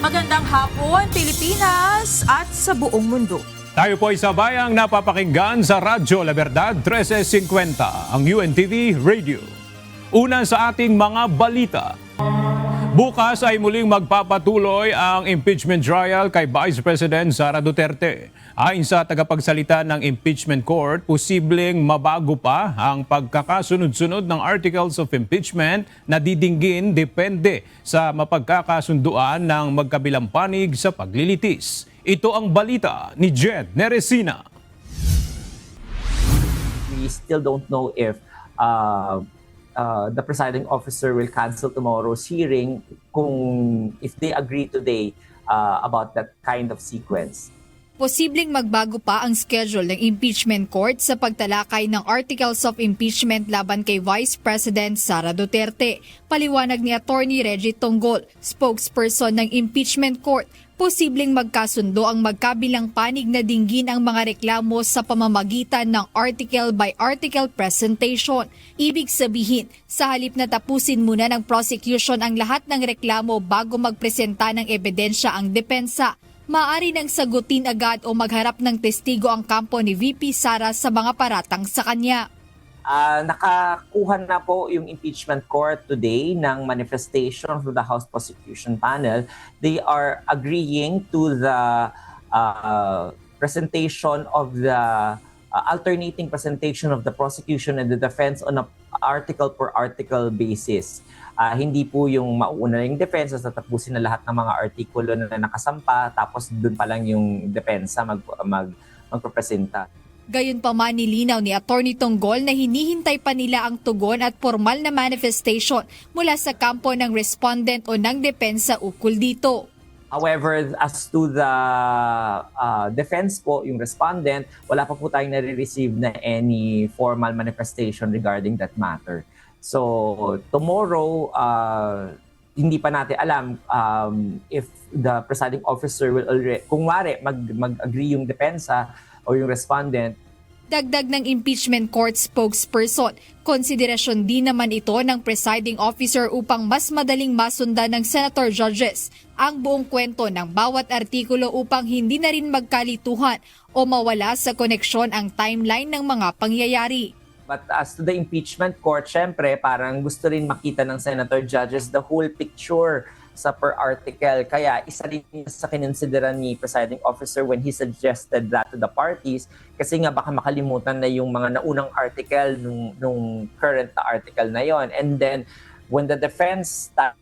Magandang hapon, Pilipinas at sa buong mundo. Tayo po ay sabayang napapakinggan sa Radyo La Verdad 1350, ang UNTV Radio. Una sa ating mga balita. Bukas ay muling magpapatuloy ang impeachment trial kay Vice President Sara Duterte. Ayon sa tagapagsalita ng impeachment court, posibleng mabago pa ang pagkakasunod-sunod ng articles of impeachment na didinggin depende sa mapagkakasunduan ng magkabilang panig sa paglilitis. Ito ang balita ni Jed Neresina. We still don't know if the presiding officer will cancel tomorrow's hearing if they agree today about that kind of sequence. Posibleng magbago pa ang schedule ng impeachment court sa pagtalakay ng articles of impeachment laban kay Vice President Sara Duterte. Paliwanag ni Attorney Reggie Tonggol, spokesperson ng impeachment court, posibleng magkasundo ang magkabilang panig na dinggin ang mga reklamo sa pamamagitan ng article-by-article presentation. Ibig sabihin, sa halip na tapusin muna ng prosecution ang lahat ng reklamo bago magpresenta ng ebidensya ang depensa, maaari nang sagutin agad o magharap ng testigo ang kampo ni VP Sara sa mga paratang sa kanya. Nakakuha na po yung impeachment court today ng manifestation from the House Prosecution Panel. They are agreeing to the presentation of the alternating presentation of the prosecution and the defense on a article-per-article basis. Hindi po yung mauuna yung defense, tatapusin na lahat ng mga artikulo na nakasampa, tapos dun pa lang yung depensa magpapresenta. Gayunpaman nilinaw ni Attorney Tonggol na hinihintay pa nila ang tugon at formal na manifestation mula sa kampo ng respondent o ng depensa ukol dito. However, as to the defense po, yung respondent, wala pa po tayong nare-receive na any formal manifestation regarding that matter. So tomorrow, hindi pa natin alam if the presiding officer will already, kung wari mag-agree yung depensa o yung respondent. Dagdag ng impeachment court spokesperson, konsiderasyon din naman ito ng presiding officer upang mas madaling masundan ng senator judges ang buong kwento ng bawat artikulo upang hindi na rin magkalituhan o mawala sa koneksyon ang timeline ng mga pangyayari. But as to the impeachment court, syempre parang gusto rin makita ng senator judges the whole picture sa per article. Kaya isa rin sa kinonsideran ni presiding officer when he suggested that to the parties, kasi nga baka makalimutan na yung mga naunang article nung current na article na yon. And then when the defense time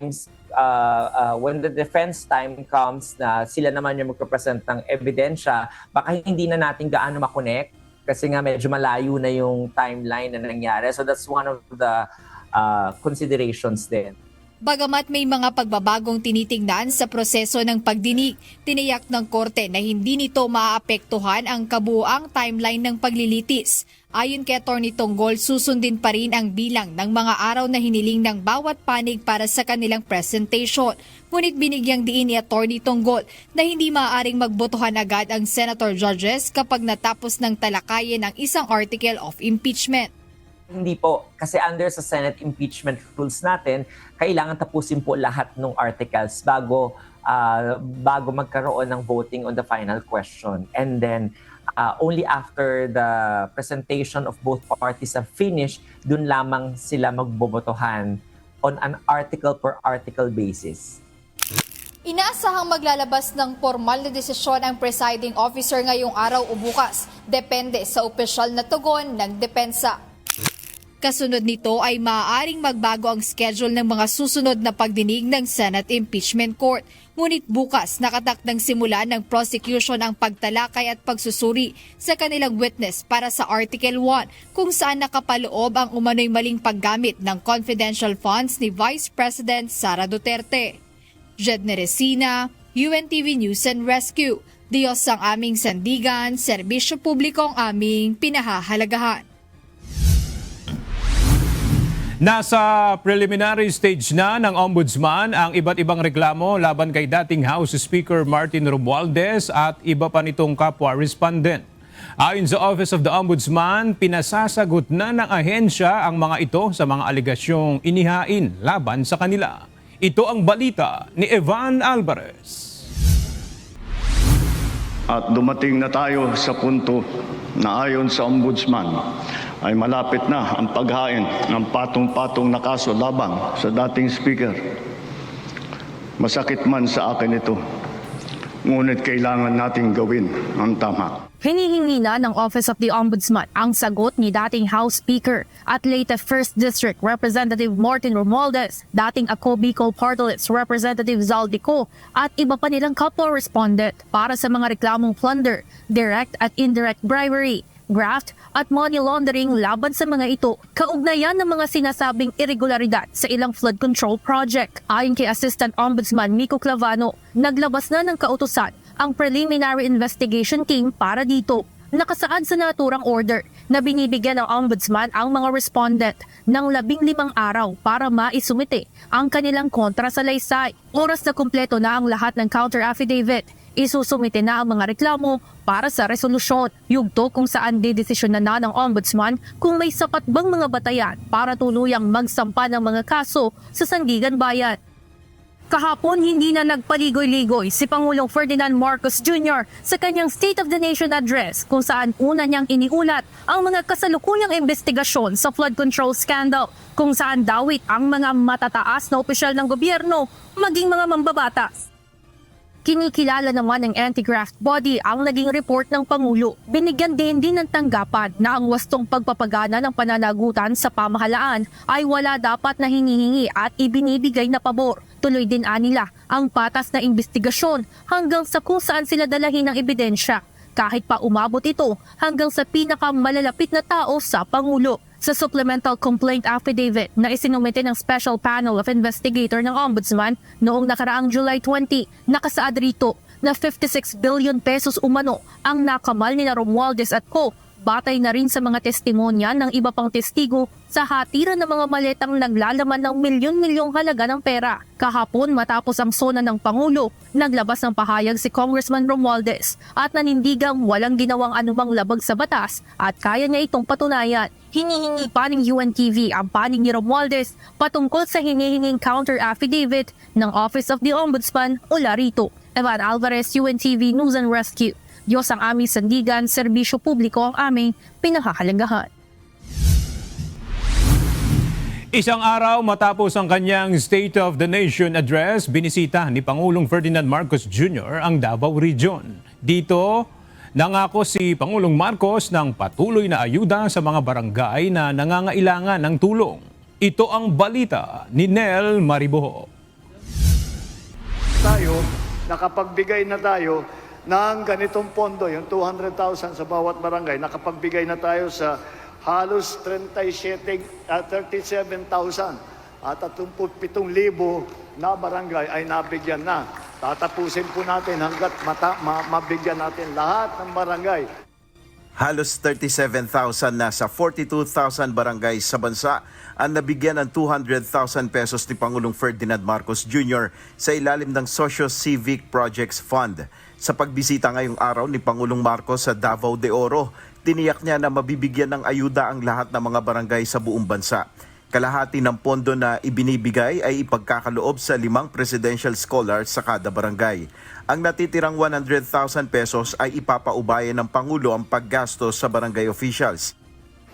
comes na sila naman yung magpe-present ng ebidensya, baka hindi na natin gaano makonect kasi nga medyo malayo na yung timeline na nangyari. So that's one of the considerations din. Bagamat may mga pagbabagong tinitingnan sa proseso ng pagdinig, tiniyak ng korte na hindi nito maaapektuhan ang kabuuang timeline ng paglilitis. Ayon kay Attorney Tonggol, susundin pa rin ang bilang ng mga araw na hiniling ng bawat panig para sa kanilang presentation. Ngunit binigyang diin ni Attorney Tonggol na hindi maaaring magbotohan agad ang senator judges kapag natapos ng talakayin ang isang article of impeachment. Hindi po, kasi under sa Senate impeachment rules natin, kailangan tapusin po lahat ng articles bago magkaroon ng voting on the final question. And then only after the presentation of both parties are finished, dun lamang sila magbobotohan on an article per article basis. Inaasahang maglalabas ng formal na desisyon ang presiding officer ngayong araw o bukas, depende sa opisyal na tugon ng depensa. Kasunod nito ay maaaring magbago ang schedule ng mga susunod na pagdinig ng Senate Impeachment Court. Ngunit bukas nakatakdang simula ng prosecution ang pagtalakay at pagsusuri sa kanilang witness para sa Article 1 kung saan nakapaloob ang umano'y maling paggamit ng confidential funds ni Vice President Sara Duterte. Jed Neresina, UNTV News and Rescue. Diyos ang aming sandigan, serbisyo publiko ang aming pinahahalagahan. Nasa preliminary stage na ng Ombudsman ang iba't ibang reklamo laban kay dating House Speaker Martin Romualdez at iba pa nitong kapwa-respondent. Ayon sa Office of the Ombudsman, pinasasagot na ng ahensya ang mga ito sa mga aligasyong inihain laban sa kanila. Ito ang balita ni Evan Alvarez. At dumating na tayo sa punto na ayon sa Ombudsman ay malapit na ang paghain ng patong-patong na kaso labang sa dating speaker. Masakit man sa akin ito, ngunit kailangan nating gawin ang tama. Hinihingi na ng Office of the Ombudsman ang sagot ni dating House Speaker at Leyte 1st District Representative Martin Romualdez, dating Ako Bicol Party List Representative Zaldico at iba pa nilang kapwa respondent para sa mga reklamong plunder, direct at indirect bribery, graft at money laundering laban sa mga ito, kaugnayan ng mga sinasabing irregularidad sa ilang flood control project. Ayon kay Assistant Ombudsman Miko Clavano, naglabas na ng kautusan ang preliminary investigation team para dito. Nakasaad sa naturang order na binibigyan ng Ombudsman ang mga respondent ng 15 araw para maisumite ang kanilang kontra sa laysay. Oras na kumpleto na ang lahat ng counter affidavit, isusumite na ang mga reklamo para sa resolusyon. Yugto kung saan didesisyon na ng Ombudsman kung may sapat bang mga batayan para tuluyang magsampa ng mga kaso sa Sandigan Bayan. Kahapon, hindi na nagpaligoy-ligoy si Pangulong Ferdinand Marcos Jr. sa kanyang State of the Nation address kung saan una niyang iniulat ang mga kasalukuyang investigasyon sa flood control scandal kung saan dawit ang mga matataas na opisyal ng gobyerno maging mga mambabatas. Kinikilala naman ng anti-graft body ang naging report ng Pangulo. Binigyan din ng tanggapan na ang wastong pagpapagana ng pananagutan sa pamahalaan ay wala dapat na hinihingi at ibinibigay na pabor. Tuloy din anila ang patas na investigasyon hanggang sa kung saan sila dalahin ng ebidensya, kahit pa umabot ito hanggang sa pinakamalalapit na tao sa Pangulo. Sa supplemental complaint affidavit na isinumite ng Special Panel of Investigator ng Ombudsman noong nakaraang July 20, nakasaad rito na 56 billion pesos umano ang nakamal ni Romualdez at Co. Batay na rin sa mga testimonya ng iba pang testigo sa hatiran ng mga maletang naglalaman ng milyon-milyong halaga ng pera. Kahapon matapos ang sona ng Pangulo, naglabas ng pahayag si Congressman Romualdez at nanindigang walang ginawang anumang labag sa batas at kaya niya itong patunayan. Hinihingi pa ng UNTV ang panig ni Romualdez patungkol sa hinihinging counter affidavit ng Office of the Ombudsman mula rito. Evan Alvarez, UNTV News and Rescue. Diyos ang aming sandigan, serbisyo publiko ang aming pinakahalagahan. Isang araw matapos ang kanyang State of the Nation address, binisita ni Pangulong Ferdinand Marcos Jr. ang Davao Region. Dito, nangako si Pangulong Marcos ng patuloy na ayuda sa mga barangay na nangangailangan ng tulong. Ito ang balita ni Nel Mariboho. Nakapagbigay na tayo ng ganitong pondo, yung 200,000 sa bawat barangay. Nakapagbigay na tayo sa halos 37,000 at 37,000 na barangay ay nabigyan na. Tatapusin po natin hanggat mabigyan natin lahat ng barangay. Halos 37,000 na sa 42,000 barangay sa bansa ang nabigyan ng 200,000 pesos ni Pangulong Ferdinand Marcos Jr. sa ilalim ng Socio-Civic Projects Fund. Sa pagbisita ngayong araw ni Pangulong Marcos sa Davao de Oro, tiniyak niya na mabibigyan ng ayuda ang lahat ng mga barangay sa buong bansa. Kalahati ng pondo na ibinibigay ay ipagkakaloob sa 5 presidential scholars sa kada barangay. Ang natitirang 100,000 pesos ay ipapaubayan ng Pangulo ang paggastos sa barangay officials.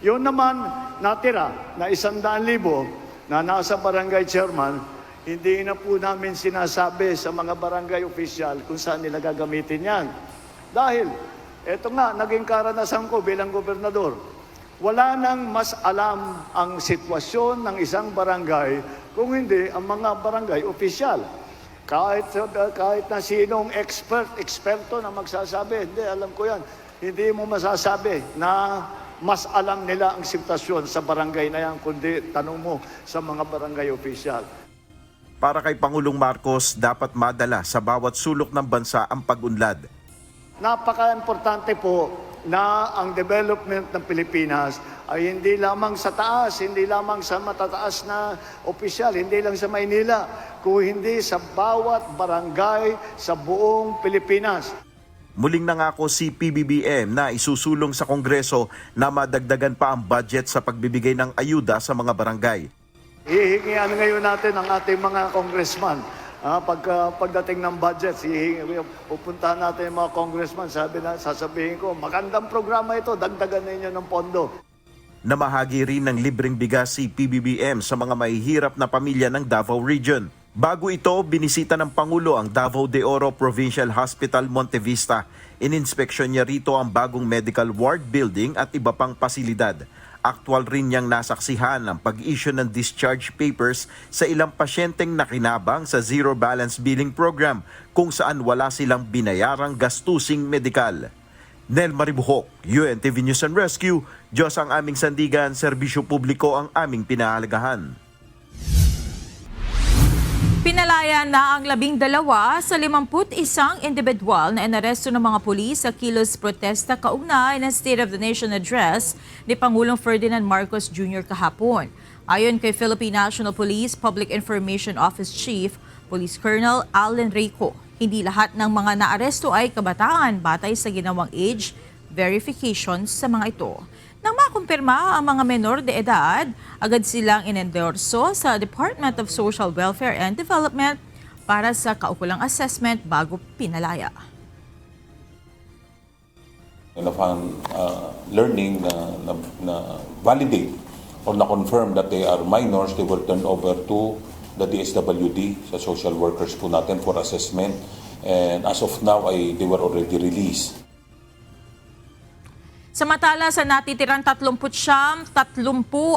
Yun naman natira na 100,000 na nasa barangay chairman, hindi na po namin sinasabi sa mga barangay official kung saan nila gagamitin yan. Dahil, eto nga, naging karanasan ko bilang gobernador. Wala nang mas alam ang sitwasyon ng isang barangay kung hindi ang mga barangay official. Kahit na sinong eksperto na magsasabi, hindi, alam ko yan. Hindi mo masasabi na mas alam nila ang sitwasyon sa barangay na yan, kundi tanong mo sa mga barangay official. Para kay Pangulong Marcos, dapat madala sa bawat sulok ng bansa ang pag-unlad. Napaka-importante po na ang development ng Pilipinas ay hindi lamang sa taas, hindi lamang sa matataas na opisyal, hindi lang sa Maynila, kung hindi sa bawat barangay sa buong Pilipinas. Muling nangako si PBBM na isusulong sa Kongreso na madagdagan pa ang budget sa pagbibigay ng ayuda sa mga barangay. Hihingian ngayon natin ang ating mga congressman Pagdating ng budget, pupuntahan natin yung mga congressman, sasabihin ko, magandang programa ito, dagdagan ninyo ng pondo. Namahagi rin ng libreng bigas si PBBM sa mga mahihirap na pamilya ng Davao Region. Bago ito, binisita ng Pangulo ang Davao de Oro Provincial Hospital Monte Vista. Ininspeksyon niya rito ang bagong medical ward building at iba pang pasilidad. Aktual rin niyang nasaksihan ang pag-issue ng discharge papers sa ilang pasyenteng nakinabang sa Zero Balance Billing Program kung saan wala silang binayarang gastusing medikal. Nel Maribuhok, UNTV News and Rescue, Diyos ang aming sandigan, serbisyo publiko ang aming pinahalagahan. Pinalaya na ang 12 sa 51 individual na inaresto ng mga pulis sa kilos protesta kaugnay ng State of the Nation Address ni Pangulong Ferdinand Marcos Jr. kahapon. Ayon kay Philippine National Police Public Information Office Chief, Police Colonel Allen Rico, hindi lahat ng mga naaresto ay kabataan batay sa ginawang age verification sa mga ito. Nang makumpirma ang mga menor de edad, agad silang inendorso sa Department of Social Welfare and Development para sa kaukulang assessment bago pinalaya. And upon learning na validate or na-confirm that they are minors, they were turned over to the DSWD, sa social workers po natin for assessment. And as of now, they were already released. Samantala sa natitirang 30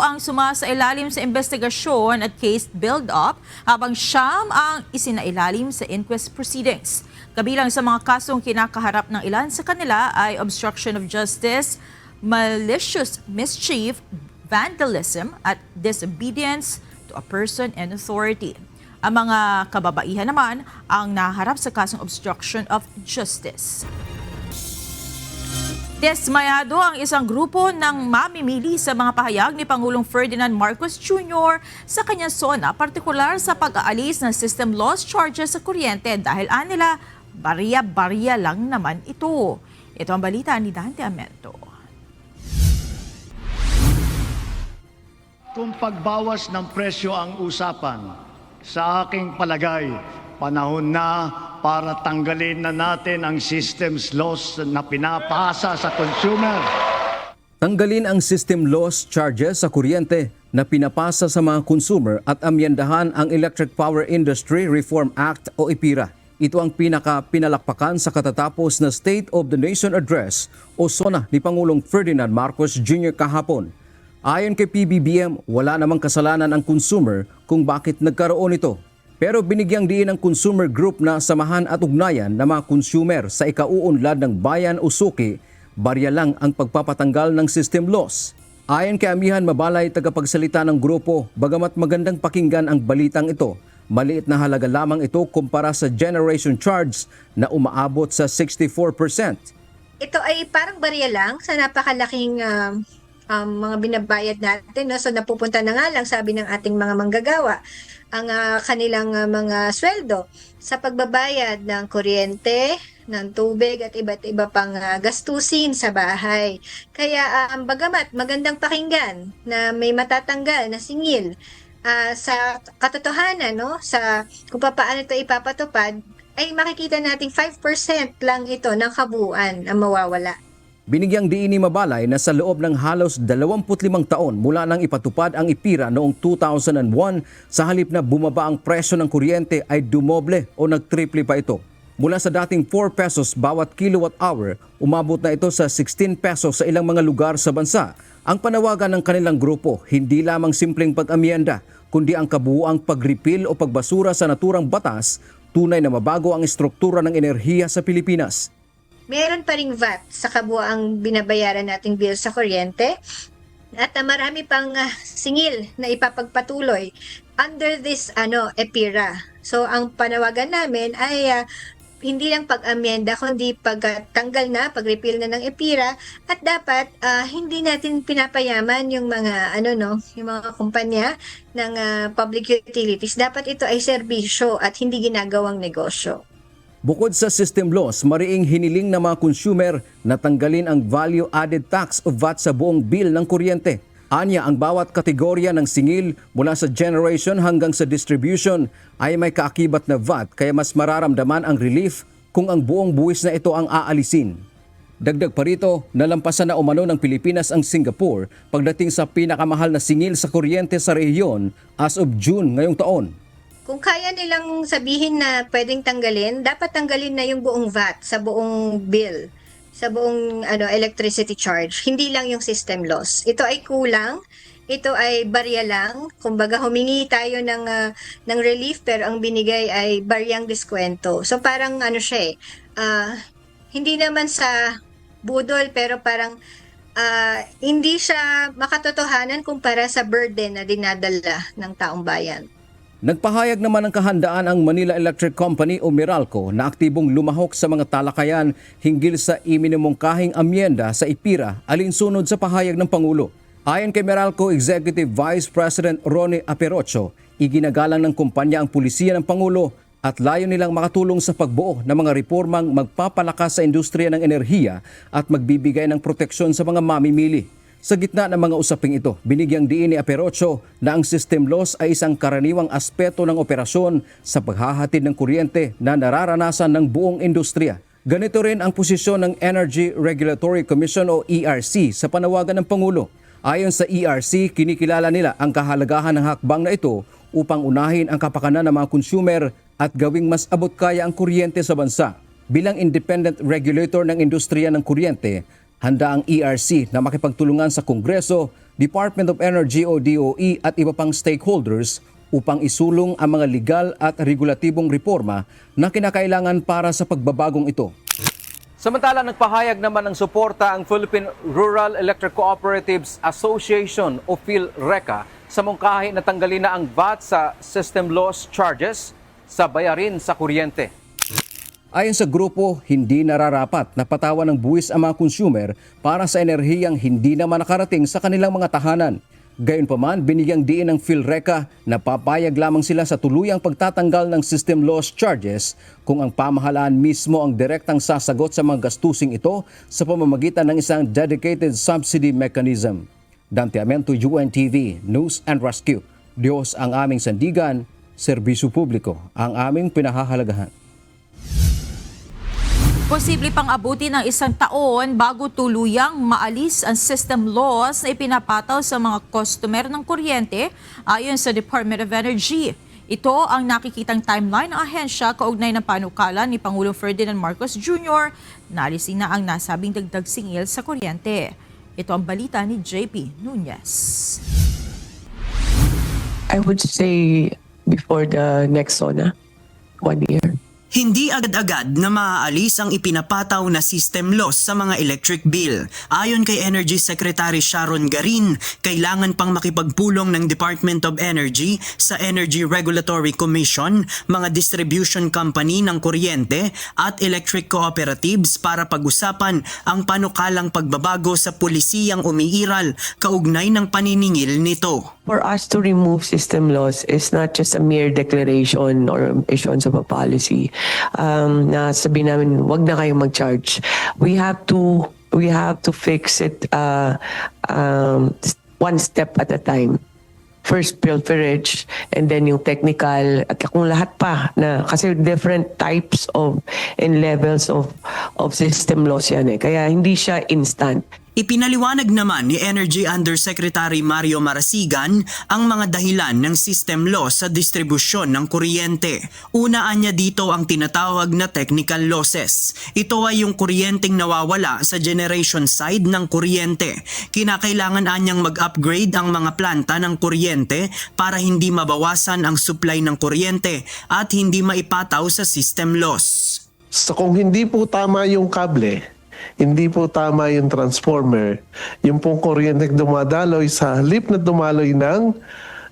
ang sumasailalim sa investigasyon at case build-up habang 9 ang isinailalim sa inquest proceedings. Kabilang sa mga kasong kinakaharap ng ilan sa kanila ay obstruction of justice, malicious mischief, vandalism at disobedience to a person and authority. Ang mga kababaihan naman ang naharap sa kasong obstruction of justice. Desmayado ang isang grupo ng mamimili sa mga pahayag ni Pangulong Ferdinand Marcos Jr. sa kanyang zona, partikular sa pag-aalis ng system loss charges sa kuryente dahil anila barya-barya lang naman ito. Ito ang balita ni Dante Amento. Kung pagbawas ng presyo ang usapan, sa aking palagay, panahon na para tanggalin na natin ang systems loss na pinapasa sa consumer. Tanggalin ang system loss charges sa kuryente na pinapasa sa mga consumer at amyendahan ang Electric Power Industry Reform Act o EPIRA. Ito ang pinalakpakan sa katatapos na State of the Nation Address o SONA ni Pangulong Ferdinand Marcos Jr. kahapon. Ayon kay PBBM, wala namang kasalanan ang consumer kung bakit nagkaroon ito. Pero binigyang diin ng consumer group na samahan at ugnayan ng mga consumer sa ikauunlad ng bayan o suki, barya lang ang pagpapatanggal ng system loss. Ayon kay Amihan Mabalay, tagapagsalita ng grupo, bagamat magandang pakinggan ang balitang ito, maliit na halaga lamang ito kumpara sa generation charge na umaabot sa 64%. Ito ay parang barya lang sa napakalaking mga binabayad natin. No? So napupunta na nga lang, sabi ng ating mga manggagawa, ang kanilang mga sweldo sa pagbabayad ng kuryente, ng tubig at iba't iba pang gastusin sa bahay. Kaya bagamat magandang pakinggan na may matatanggal na singil sa katotohanan, no? Sa kung paano ito ipapatupad, ay makikita nating 5% lang ito ng kabuuan ang mawawala. Binigyang diin ni Mabalay na sa loob ng halos 25 taon mula nang ipatupad ang EPIRA noong 2001, sa halip na bumaba ang presyo ng kuryente ay dumoble o nagtriple pa ito. Mula sa dating 4 pesos bawat kilowatt hour, umabot na ito sa 16 pesos sa ilang mga lugar sa bansa. Ang panawagan ng kanilang grupo, hindi lamang simpleng pag-amyenda, kundi ang kabuuang pag-repeal o pagbasura sa naturang batas, tunay na mabago ang estruktura ng enerhiya sa Pilipinas. Meron pa ring VAT sa kabuuang binabayaran nating bill sa kuryente at marami pang singil na ipapagpatuloy under this EPIRA. So ang panawagan namin ay hindi lang pag-amyenda kundi pagtanggal na, pag-repeal na ng EPIRA at dapat hindi natin pinapayaman yung mga yung mga kumpanya ng public utilities. Dapat ito ay serbisyo at hindi ginagawang negosyo. Bukod sa system loss, mariing hiniling ng mga consumer na tanggalin ang value-added tax o VAT sa buong bill ng kuryente. Anya, ang bawat kategorya ng singil mula sa generation hanggang sa distribution ay may kaakibat na VAT kaya mas mararamdaman ang relief kung ang buong buwis na ito ang aalisin. Dagdag pa rito, nalampasan na umano ng Pilipinas ang Singapore pagdating sa pinakamahal na singil sa kuryente sa rehiyon as of June ngayong taon. Kung kaya nilang sabihin na pwedeng tanggalin, dapat tanggalin na yung buong VAT sa buong bill, sa buong electricity charge, hindi lang yung system loss. Ito ay kulang, ito ay barya lang. Kumbaga humingi tayo ng relief pero ang binigay ay baryang diskwento. So parang siya hindi naman sa budol pero parang hindi siya makatotohanan kumpara sa burden na dinadala ng taong bayan. Nagpahayag naman ng kahandaan ang Manila Electric Company o Meralco na aktibong lumahok sa mga talakayan hinggil sa iminumungkahing amyenda sa IPIRA alinsunod sa pahayag ng Pangulo. Ayon kay Meralco Executive Vice President Ronnie Aperocho, iginagalang ng kumpanya ang pulisiya ng Pangulo at layo nilang makatulong sa pagbuo ng mga reformang magpapalakas sa industriya ng enerhiya at magbibigay ng proteksyon sa mga mamimili. Sa gitna ng mga usaping ito, binigyang diin ni Aperocho na ang system loss ay isang karaniwang aspeto ng operasyon sa paghahatid ng kuryente na nararanasan ng buong industriya. Ganito rin ang posisyon ng Energy Regulatory Commission o ERC sa panawagan ng Pangulo. Ayon sa ERC, kinikilala nila ang kahalagahan ng hakbang na ito upang unahin ang kapakanan ng mga consumer at gawing mas abot kaya ang kuryente sa bansa. Bilang independent regulator ng industriya ng kuryente, handa ang ERC na makipagtulungan sa Kongreso, Department of Energy o DOE at iba pang stakeholders upang isulong ang mga legal at regulatibong reforma na kinakailangan para sa pagbabagong ito. Samantala, nagpahayag naman ng suporta ang Philippine Rural Electric Cooperatives Association o PhilReca sa mungkahi na tanggalin na ang VAT sa system loss charges sa bayarin sa kuryente. Ayon sa grupo, hindi nararapat na patawan ng buwis ang mga consumer para sa enerhiyang hindi naman nakarating sa kanilang mga tahanan. Gayunpaman, binigyang diin ng PhilReca na papayag lamang sila sa tuluyang pagtatanggal ng system loss charges kung ang pamahalaan mismo ang direktang sasagot sa mga gastusing ito sa pamamagitan ng isang dedicated subsidy mechanism. Dante Amento, UNTV, News and Rescue. Diyos ang aming sandigan, serbisyo publiko ang aming pinahahalagahan. Posible pang abuti ng 1 taon bago tuluyang maalis ang system loss na ipinapataw sa mga customer ng kuryente ayon sa Department of Energy. Ito ang nakikitang timeline ng ahensya kaugnay ng panukala ni Pangulong Ferdinand Marcos Jr. na alisin na ang nasabing dagdag singil sa kuryente. Ito ang balita ni JP Nunez. I would say before the next SONA, 1 year. Hindi agad-agad na maaalis ang ipinapataw na system loss sa mga electric bill. Ayon kay Energy Secretary Sharon Garin, kailangan pang makipagpulong ng Department of Energy sa Energy Regulatory Commission, mga distribution company ng kuryente at electric cooperatives para pag-usapan ang panukalang pagbabago sa pulisiyang umiiral kaugnay ng paniningil nito. For us to remove system loss is not just a mere declaration or issuance of a policy. Na sabihin namin, wag na kayong mag-charge. We have to fix it one step at a time. First pilferage and then yung technical at kung lahat pa na kasi different types of and levels of system loss yan kaya hindi siya instant. Ipinaliwanag naman ni Energy Undersecretary Mario Marasigan ang mga dahilan ng system loss sa distribusyon ng kuryente. Unaan niya dito ang tinatawag na technical losses. Ito ay yung kuryenteng nawawala sa generation side ng kuryente. Kinakailangan anyang mag-upgrade ang mga planta ng kuryente para hindi mabawasan ang supply ng kuryente at hindi maipataw sa system loss. So kung hindi po tama yung kable, hindi po tama yung transformer, yung pong kuryente dumadaloy sa halip na dumaloy ng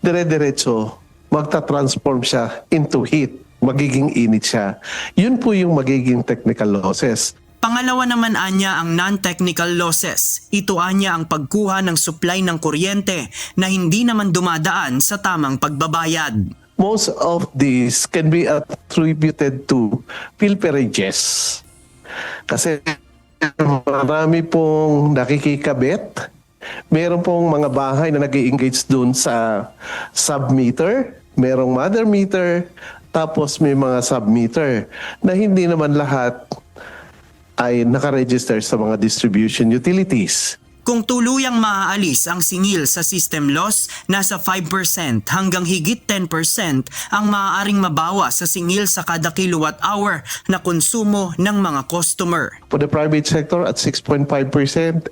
dire-diretso, magta-transform siya into heat. Magiging init siya. Yun po yung magiging technical losses. Pangalawa naman anya ang non-technical losses. Ito anya ang pagkuha ng supply ng kuryente na hindi naman dumadaan sa tamang pagbabayad. Most of these can be attributed to pilferages. Kasi marami pong nakikikabit Meron pong mga bahay na nag-engage dun sa sub-meter, merong mother meter, tapos may mga sub-meter na hindi naman lahat ay nakaregister sa mga distribution utilities. Kung tuluyang maaalis ang singil sa system loss, nasa 5% hanggang higit 10% ang maaaring mabawa sa singil sa kada kilowatt hour na konsumo ng mga customer. For the private sector at 6.5%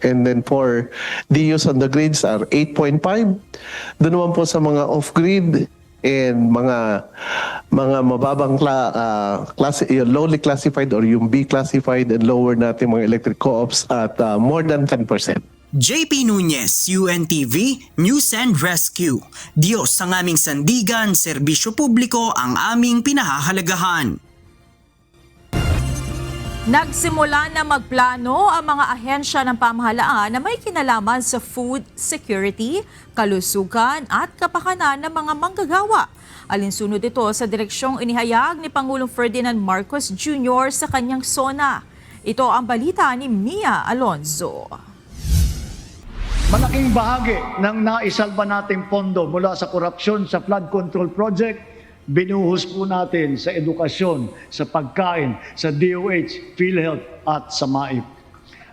and then for DUs on the grids are 8.5%. Doon naman po sa mga off-grid and mga mababang lowly classified or yung B classified and lower natin mga electric co-ops at more than 10%. JP Nunez, UNTV, News and Rescue. Diyos ang aming sandigan, serbisyo publiko ang aming pinahahalagahan. Nagsimula na magplano ang mga ahensya ng pamahalaan na may kinalaman sa food security, kalusugan at kapakanan ng mga manggagawa. Alinsunod ito sa direksyong inihayag ni Pangulong Ferdinand Marcos Jr. sa kanyang SONA. Ito ang balita ni Mia Alonzo. Malaking bahagi ng naisalba nating pondo mula sa korupsyon sa flood control project, binuhos po natin sa edukasyon, sa pagkain, sa DOH, PhilHealth at sa MAIP.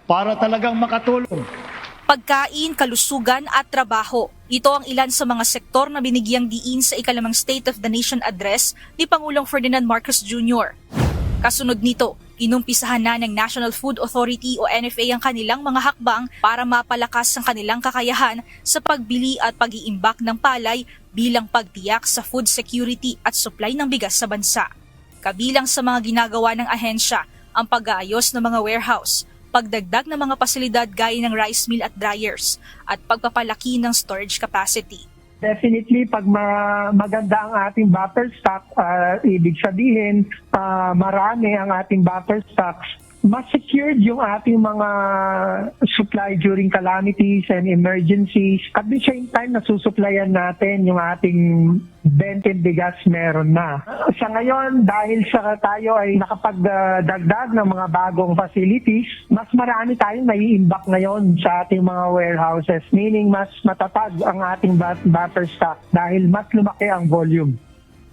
Para talagang makatulong. Pagkain, kalusugan at trabaho. Ito ang ilan sa mga sektor na binigyang diin sa ikalimang State of the Nation Address ni Pangulong Ferdinand Marcos Jr. Kasunod nito, inumpisahan na ng National Food Authority o NFA ang kanilang mga hakbang para mapalakas ang kanilang kakayahan sa pagbili at pag-iimbak ng palay bilang pagtiyak sa food security at supply ng bigas sa bansa. Kabilang sa mga ginagawa ng ahensya ang pag-aayos ng mga warehouse, pagdagdag ng mga pasilidad gaya ng rice mill at dryers, at pagpapalaki ng storage capacity. Definitely, pag maganda ang ating buffer stock, ibig sabihin marami ang ating buffer stocks, mas secured yung ating mga supply during calamities and emergencies. At the same time, nasusuplayan natin yung ating bentin bigas meron na. Sa ngayon, dahil sa tayo ay nakapagdagdag ng mga bagong facilities, mas marami tayong nai-imbak ngayon sa ating mga warehouses, meaning mas matatag ang ating buffer stock dahil mas lumaki ang volume.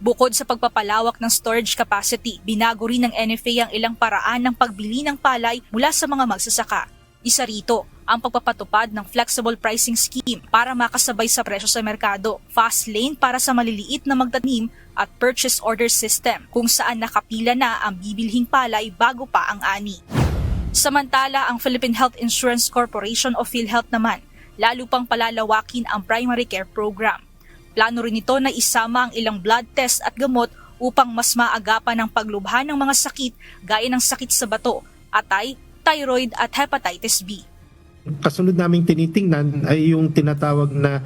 Bukod sa pagpapalawak ng storage capacity, binago rin ng NFA ang ilang paraan ng pagbili ng palay mula sa mga magsasaka. Isa rito, ang pagpapatupad ng flexible pricing scheme para makasabay sa presyo sa merkado, fast lane para sa maliliit na magtanim at purchase order system kung saan nakapila na ang bibilhing palay bago pa ang ani. Samantala, ang Philippine Health Insurance Corporation o PhilHealth naman, lalo pang palalawakin ang primary care program. Plano rin ito na isama ang ilang blood test at gamot upang mas maagapan ang paglubha ng mga sakit gaya ng sakit sa bato, atay, thyroid at hepatitis B. Kasunod naming tinitingnan ay yung tinatawag na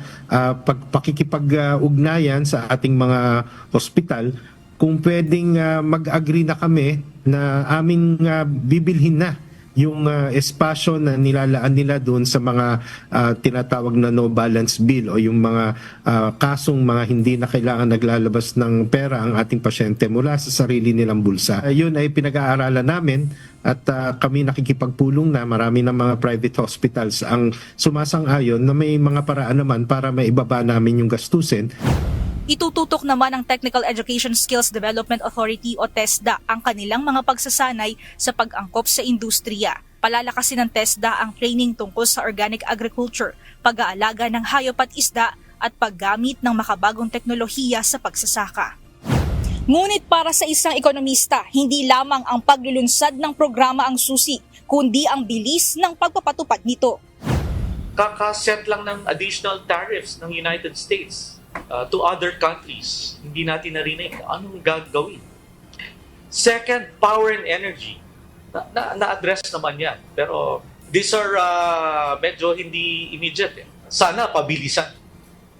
pakikipag-ugnayan sa ating mga hospital kung pwedeng mag-agree na kami na aming bibilhin na yung espasyo na nilalaan nila doon sa mga tinatawag na no balance bill o yung mga kasong mga hindi na kailangan naglalabas ng pera ang ating pasyente mula sa sarili nilang bulsa. Yun ay pinag-aaralan namin at kami nakikipagpulong na marami ng mga private hospitals ang sumasang-ayon na may mga paraan naman para maibaba namin yung gastusin. Itututok naman ng Technical Education Skills Development Authority o TESDA ang kanilang mga pagsasanay sa pag-angkop sa industriya. Palalakasin ng TESDA ang training tungkol sa organic agriculture, pag-aalaga ng hayop at isda at paggamit ng makabagong teknolohiya sa pagsasaka. Ngunit para sa isang ekonomista, hindi lamang ang paglulunsad ng programa ang susi, kundi ang bilis ng pagpapatupad nito. Kakaset lang ng additional tariffs ng United States to other countries. Hindi natin narinig anong gagawin. Second, power and energy. Na-address naman yan. Pero these are medyo hindi immediate. Sana pabilisan.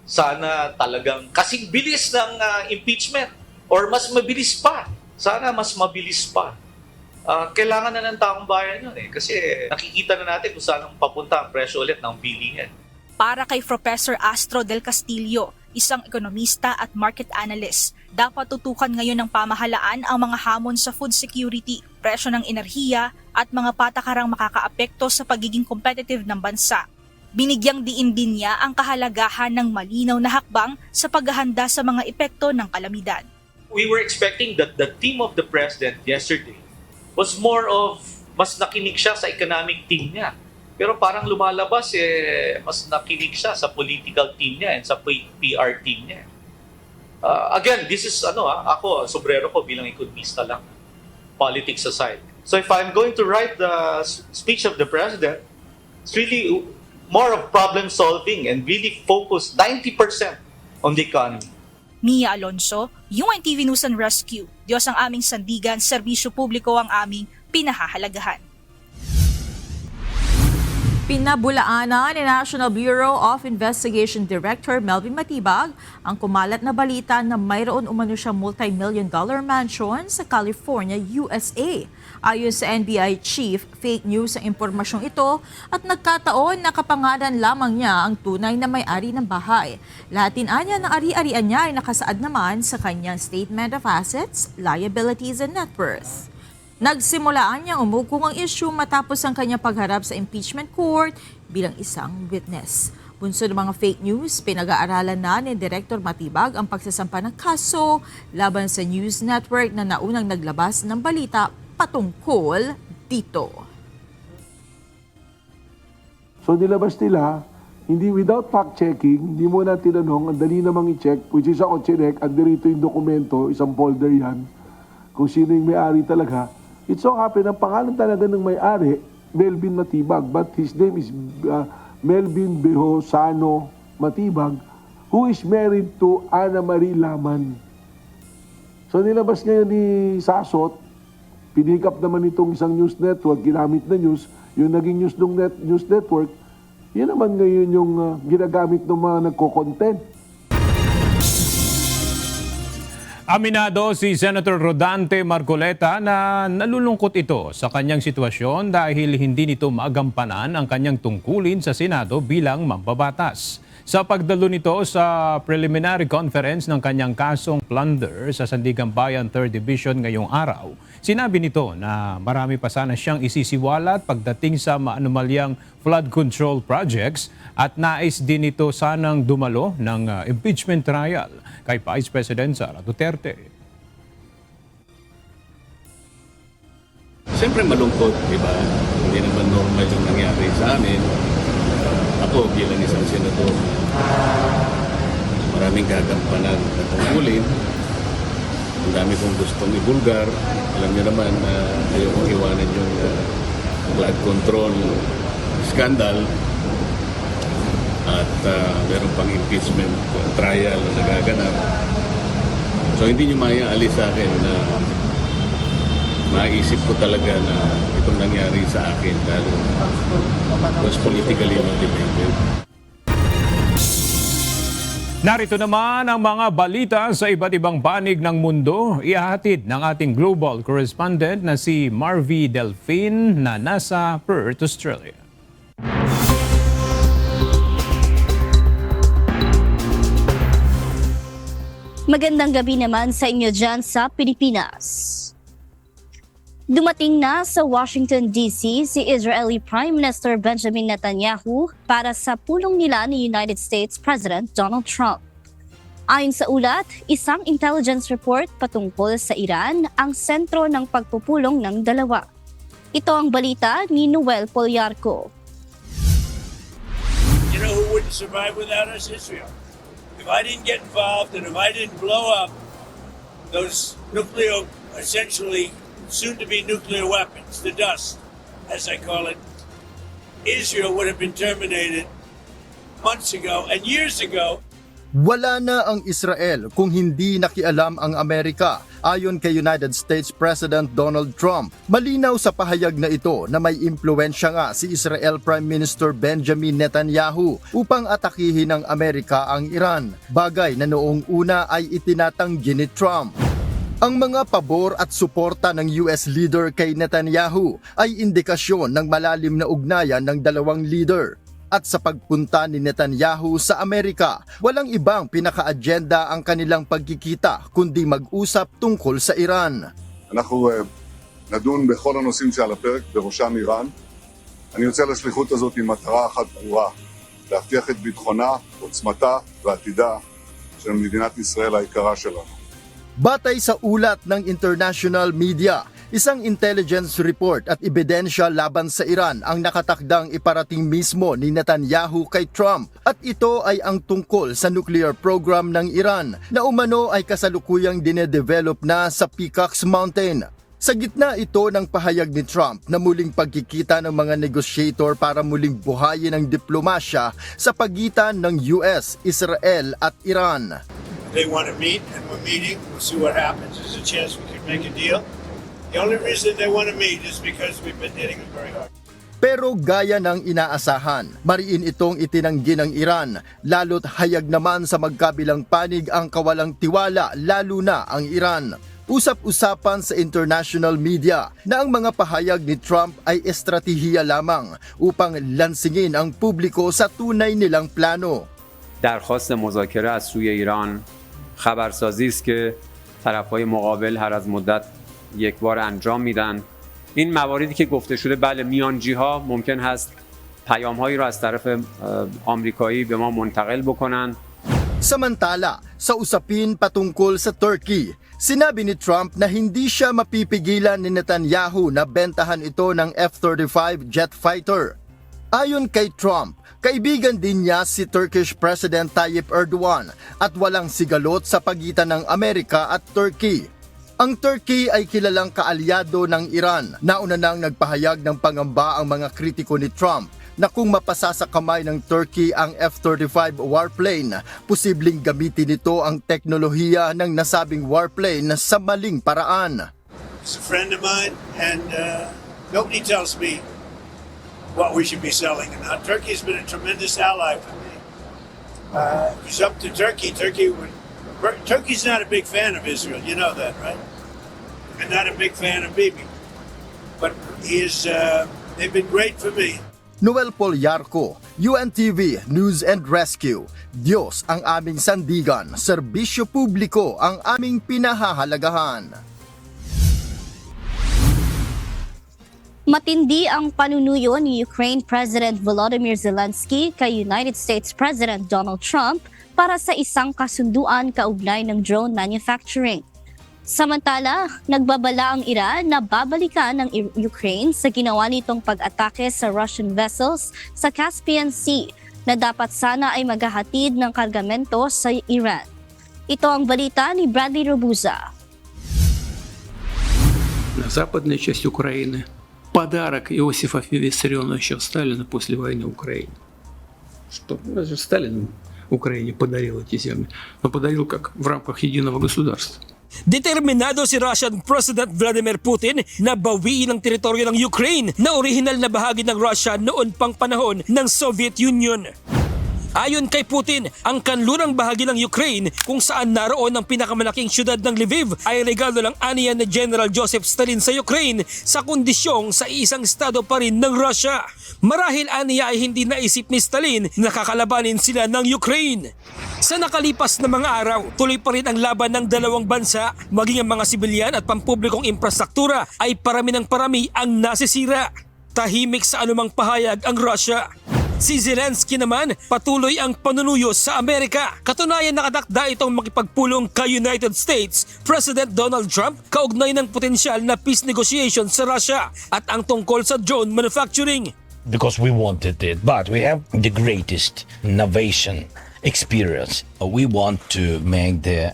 Sana talagang kasing bilis ng impeachment or mas mabilis pa. Sana mas mabilis pa. Kailangan na ng taong bayan yun kasi nakikita na natin kung saan papunta ang presyo ulit ng bilihin. Para kay Professor Astro Del Castillo, isang ekonomista at market analyst, dapat tutukan ngayon ng pamahalaan ang mga hamon sa food security, presyo ng enerhiya at mga patakarang makakaapekto sa pagiging competitive ng bansa. Binigyang diin din niya ang kahalagahan ng malinaw na hakbang sa paghahanda sa mga epekto ng kalamidad. We were expecting that the team of the president yesterday was more of, mas nakinig siya sa economic team niya. Pero parang lumalabas, mas nakinig siya sa political team niya and sa PR team niya. Again, this is, ako, sobrero ko bilang ekonomista lang. Politics aside. So if I'm going to write the speech of the president, it's really more of problem solving and really focus 90% on the economy. Mia Alonso, UNTV News and Rescue. Diyos ang aming sandigan, serbisyo publiko ang aming pinahahalagahan. Pinabulaanan ni National Bureau of Investigation Director Melvin Matibag ang kumalat na balita na mayroon umano siyang multi-million-dollar mansion sa California, USA. Ayon sa NBI Chief, fake news ang impormasyong ito at nagkataon na kapangalan lamang niya ang tunay na may-ari ng bahay. Lahatin anya ng ari-arian niya ay nakasaad naman sa kanyang Statement of Assets, Liabilities and Net Worth. Nagsimulaan niyang umugong ang issue matapos ang kanyang pagharap sa impeachment court bilang isang witness. Bunso ng mga fake news, pinag-aaralan na ni Director Matibag ang pagsasampa ng kaso laban sa news network na naunang naglabas ng balita patungkol dito. So nilabas nila, hindi without fact-checking, hindi mo na tinanong, ang dali namang i-check, which is ako chinek, andirito yung dokumento, isang folder yan, kung sino yung may-ari talaga. It so happen, ang pangalan talaga ng may-ari, Melvin Matibag, but his name is Melvin Behosano Matibag, who is married to Ana Marie Laman. So nilabas ngayon ni Sasot, pinick up naman itong isang news network, ginamit na news, yung naging news network, yun naman ngayon yung ginagamit ng mga nagko-content. Aminado si Senator Rodante Marcoleta na nalulungkot ito sa kanyang sitwasyon dahil hindi nito magampanan ang kanyang tungkulin sa Senado bilang mambabatas. Sa pagdalo nito sa preliminary conference ng kanyang kasong plunder sa Sandigan Bayan 3rd Division ngayong araw, sinabi nito na marami pa sana siyang isisiwalat pagdating sa maanumalyang flood control projects at nais din ito sanang dumalo ng impeachment trial kay Vice President Sara Duterte. Siyempre malungkot, di ba? Hindi naman normal yung nangyari sa amin. Ako bilang isang senador, maraming gagampanan na tungkulin. Ang dami kong gustong ibulgar. Alam niyo naman na ayaw kong iwanan yung flood control scandal. At meron pang impeachment trial na nagaganap. So hindi niyo maaalis sa akin na maisip ko talaga na itong nangyari sa akin dahil was politically motivated. Narito naman ang mga balita sa iba't ibang panig ng mundo. Ihahatid ng ating global correspondent na si Marvy Delfin na nasa Perth, Australia. Magandang gabi naman sa inyo dyan sa Pilipinas. Dumating na sa Washington, D.C. si Israeli Prime Minister Benjamin Netanyahu para sa pulong nila ni United States President Donald Trump. Ayon sa ulat, isang intelligence report patungkol sa Iran ang sentro ng pagpupulong ng dalawa. Ito ang balita ni Noel Poliarco. You know who wouldn't survive without us? Israel. If I didn't get involved and if I didn't blow up those nuclear, essentially soon-to-be nuclear weapons, the dust, as I call it, Israel would have been terminated months ago and years ago. Wala na ang Israel kung hindi nakialam ang Amerika, ayon kay United States President Donald Trump. Malinaw sa pahayag na ito na may impluwensya nga si Israel Prime Minister Benjamin Netanyahu upang atakihin ng Amerika ang Iran, bagay na noong una ay itinatanggi ni Trump. Ang mga pabor at suporta ng US leader kay Netanyahu ay indikasyon ng malalim na ugnayan ng dalawang leader. At sa pagpunta ni Netanyahu sa Amerika, walang ibang pinaka-agenda ang kanilang pagkikita kundi mag-usap tungkol sa Iran. אנחנו נדון בכל הנושאים שעל הפרק, בראשם איראן. אני יוצא לשליחות הזאת עם מטרה אחת ברורה, להבטיח את ביטחונה, עוצמתה ועתידה של מדינת ישראל היקרה שלנו. Batay sa ulat ng international media, isang intelligence report at ebidensya laban sa Iran ang nakatakdang iparating mismo ni Netanyahu kay Trump, at ito ay ang tungkol sa nuclear program ng Iran na umano ay kasalukuyang dinedevelop na sa Peacocks Mountain. Sa gitna ito ng pahayag ni Trump na muling pagkikita ng mga negotiator para muling buhayin ang diplomasya sa pagitan ng US, Israel at Iran. They want to meet, and we're meeting. We'll see what happens. There's a chance we could make a deal. The only reason they want to meet is because we've been hitting them very hard. Pero gaya ng inaasahan, mariin itong itinanggi ng Iran, lalo't hayag naman sa magkabilang panig ang kawalang tiwala, lalo na ang Iran. Usap-usapan sa international media na ang mga pahayag ni Trump ay estratehiya lamang upang lansingin ang publiko sa tunay nilang plano. درخواست مذاکره از سوی ایران خبرسازی است که طرف‌های مقابل هر از مدت یک بار انجام میدن. این مواردی که گفته شده بله میانجی‌ها ممکن هست پیام‌هایی را از طرف آمریکایی به ما منتقل بکنن. Samantala, sa usapin patungkol sa Turkey, sinabi ni Trump na hindi siya mapipigilan ni Netanyahu na bentahan ito ng F-35 jet fighter. Ayon kay Trump, kaibigan din niya si Turkish President Tayyip Erdogan at walang sigalot sa pagitan ng Amerika at Turkey. Ang Turkey ay kilalang kaalyado ng Iran. Nauna nang nagpahayag ng pangamba ang mga kritiko ni Trump na kung mapasa sa kamay ng Turkey ang F-35 warplane, posibleng gamitin nito ang teknolohiya ng nasabing warplane sa maling paraan. He's a friend of mine, and nobody tells me what we should be selling and not. Turkey's been a tremendous ally for me. If it's up to Turkey, Turkey's not a big fan of Israel, you know that, right? And not a big fan of Bibi. But they've been great for me. Noel Polyarco, UNTV News and Rescue. Diyos ang aming sandigan, serbisyo publiko ang aming pinahahalagahan. Matindi ang panunuyo ni Ukraine President Volodymyr Zelensky kay United States President Donald Trump para sa isang kasunduan kaugnay ng drone manufacturing. Samantala, nagbabala ang Iran na babalikan ng Ukraine sa ginawa nitong pag-atake sa Russian vessels sa Caspian Sea na dapat sana ay maghahatid ng kargamento sa Iran. Ito ang balita ni Bradley Robuza. Западная часть Украины. Подарок Иосифа Виссарионовича Сталина после войны в Украине. Что? Разве Сталин Украине подарил эти земли? Но подарил как в рамках единого государства. Determinado si Russian President Vladimir Putin na bawiin ang teritoryo ng Ukraine na orihinal na bahagi ng Russia noon pang panahon ng Soviet Union. Ayon kay Putin, ang kanlurang bahagi ng Ukraine kung saan naroon ang pinakamalaking syudad ng Lviv ay regalo lang aniya ni General Joseph Stalin sa Ukraine sa kondisyong sa isang estado pa rin ng Russia. Marahil aniya ay hindi naisip ni Stalin na kakalabanin sila ng Ukraine. Sa nakalipas na mga araw, tuloy pa rin ang laban ng dalawang bansa, maging ang mga sibilyan at pampublikong infrastruktura ay parami ng parami ang nasisira. Tahimik sa anumang pahayag ang Russia. Si Zelensky naman patuloy ang panunuyo sa Amerika. Katunayan nakatakda itong makipagpulong kay United States President Donald Trump kaugnay ng potensyal na peace negotiation sa Russia at ang tungkol sa drone manufacturing. Because we wanted it, but we have the greatest innovation experience. We want to make the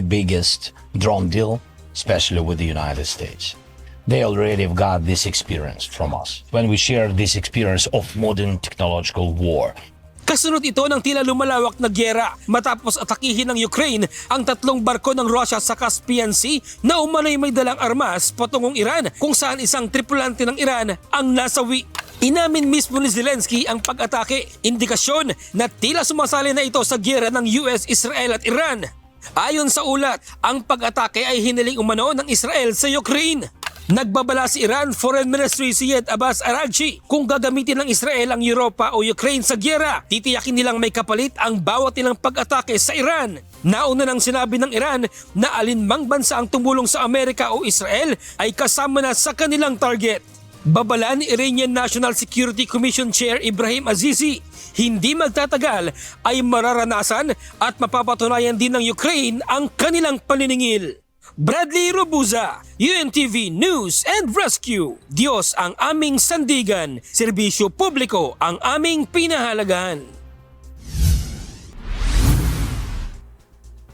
biggest drone deal, especially with the United States. They already have got this experience from us. When we share this experience of modern technological war. Kasunod ito ng tila lumalawak na gyera matapos atakihin ng Ukraine ang tatlong barko ng Russia sa Caspian Sea na umano'y may dalang armas patungong Iran kung saan isang tripulante ng Iran ang nasawi. Inamin mismo ni Zelensky ang pag-atake, indikasyon na tila sumasali na ito sa gyera ng US, Israel at Iran. Ayon sa ulat, ang pag-atake ay hiniling umano ng Israel sa Ukraine. Nagbabala si Iran Foreign Ministry Syed Abbas Araghchi kung gagamitin ng Israel ang Europa o Ukraine sa gyera, titiyakin nilang may kapalit ang bawat ilang pag-atake sa Iran. Nauna nang sinabi ng Iran na alinmang bansa ang tumulong sa Amerika o Israel ay kasama na sa kanilang target. Babala ni Iranian National Security Commission Chair Ibrahim Azizi, hindi magtatagal ay mararanasan at mapapatunayan din ng Ukraine ang kanilang paniningil. Bradley Robuza, UNTV News and Rescue. Diyos ang aming sandigan, serbisyo publiko ang aming pinahalagahan.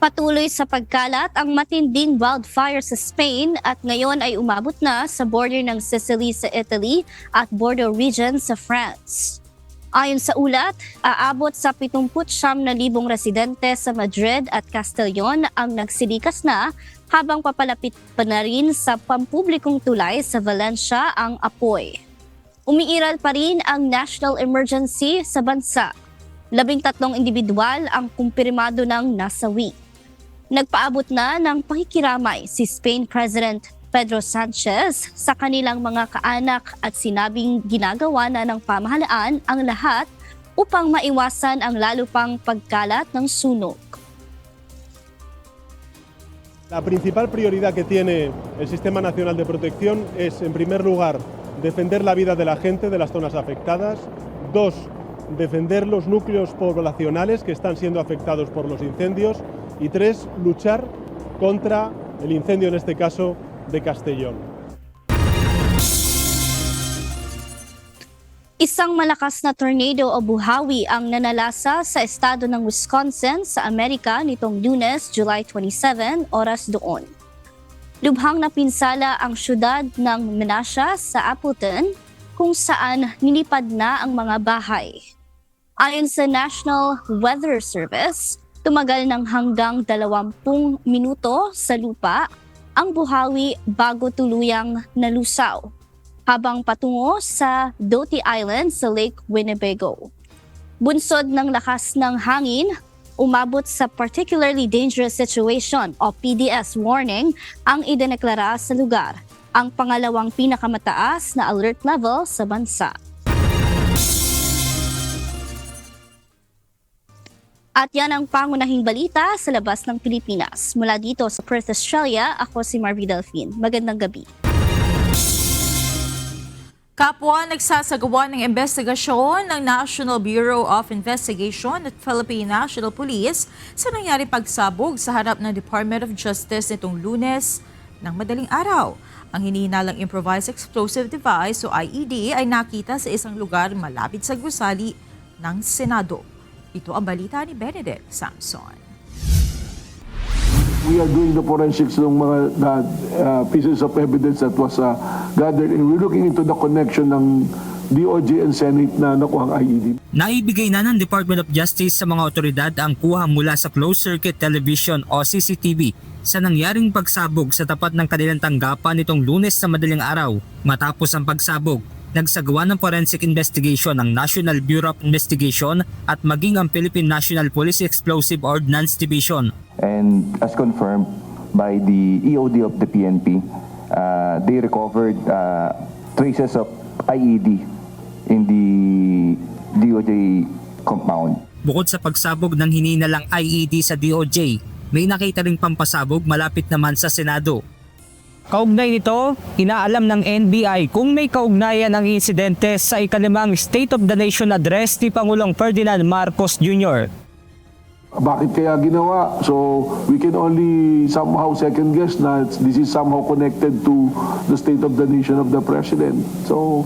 Patuloy sa pagkalat ang matinding wildfire sa Spain at ngayon ay umabot na sa border ng Sicily sa Italy at Bordeaux region sa France. Ayon sa ulat, aabot sa 79,000 residente sa Madrid at Castellon ang nagsilikas na habang papalapit pa na rin sa pampublikong tulay sa Valencia ang apoy. Umiiral pa rin ang national emergency sa bansa. 13 individual ang kumpirmado ng nasawi. Nagpaabot na ng pakikiramay si Spain President Pedro Sanchez sa kanilang mga kaanak at sinabing ginagawa na ng pamahalaan ang lahat upang maiwasan ang lalo pang pagkalat ng sunog. La principal prioridad que tiene el Sistema Nacional de Protección es, en primer lugar, defender la vida de la gente de las zonas afectadas. 2, defender los núcleos poblacionales que están siendo afectados por los incendios. Y 3, luchar contra el incendio, en este caso, de Castellón. Isang malakas na tornado o buhawi ang nanalasa sa estado ng Wisconsin sa Amerika nitong Lunes, July 27, oras doon. Lubhang napinsala ang syudad ng Menasha sa Appleton kung saan nilipad na ang mga bahay. Ayon sa National Weather Service, tumagal ng hanggang 20 minuto sa lupa ang buhawi bago tuluyang nalusaw habang patungo sa Doty Island sa Lake Winnebago. Bunsod ng lakas ng hangin, umabot sa Particularly Dangerous Situation o PDS warning ang idineklara sa lugar, ang pangalawang pinakamataas na alert level sa bansa. At yan ang pangunahing balita sa labas ng Pilipinas. Mula dito sa Perth, Australia, ako si Marvy Delphine. Magandang gabi. Kapwa nagsasagawa ng investigasyon ng National Bureau of Investigation at Philippine National Police sa nangyari pagsabog sa harap ng Department of Justice nitong Lunes ng madaling araw. Ang hinihinalang improvised explosive device o IED ay nakita sa isang lugar malapit sa gusali ng Senado. Ito ang balita ni Benedict Samson. We are doing the forensics ng mga pieces of evidence that was gathered, and we're looking into the connection ng DOJ and Senate na nakuha ang IED. Naibigay na ng Department of Justice sa mga otoridad ang kuha mula sa closed-circuit television o CCTV sa nangyaring pagsabog sa tapat ng kanilang tanggapan nitong Lunes sa madaling araw. Matapos ang pagsabog, nagsagawa ng forensic investigation ng National Bureau of Investigation at maging ang Philippine National Police Explosive Ordnance Division. And as confirmed by the EOD of the PNP, they recovered traces of IED in the DOJ compound. Bukod sa pagsabog ng hininalang IED sa DOJ, may nakita ring pampasabog malapit naman sa Senado. Kaugnay nito, inaalam ng NBI kung may kaugnayan ang insidente sa ikalimang State of the Nation address ni Pangulong Ferdinand Marcos Jr. Bakit kaya ginawa? So we can only somehow second guess na this is somehow connected to the State of the Nation of the President. So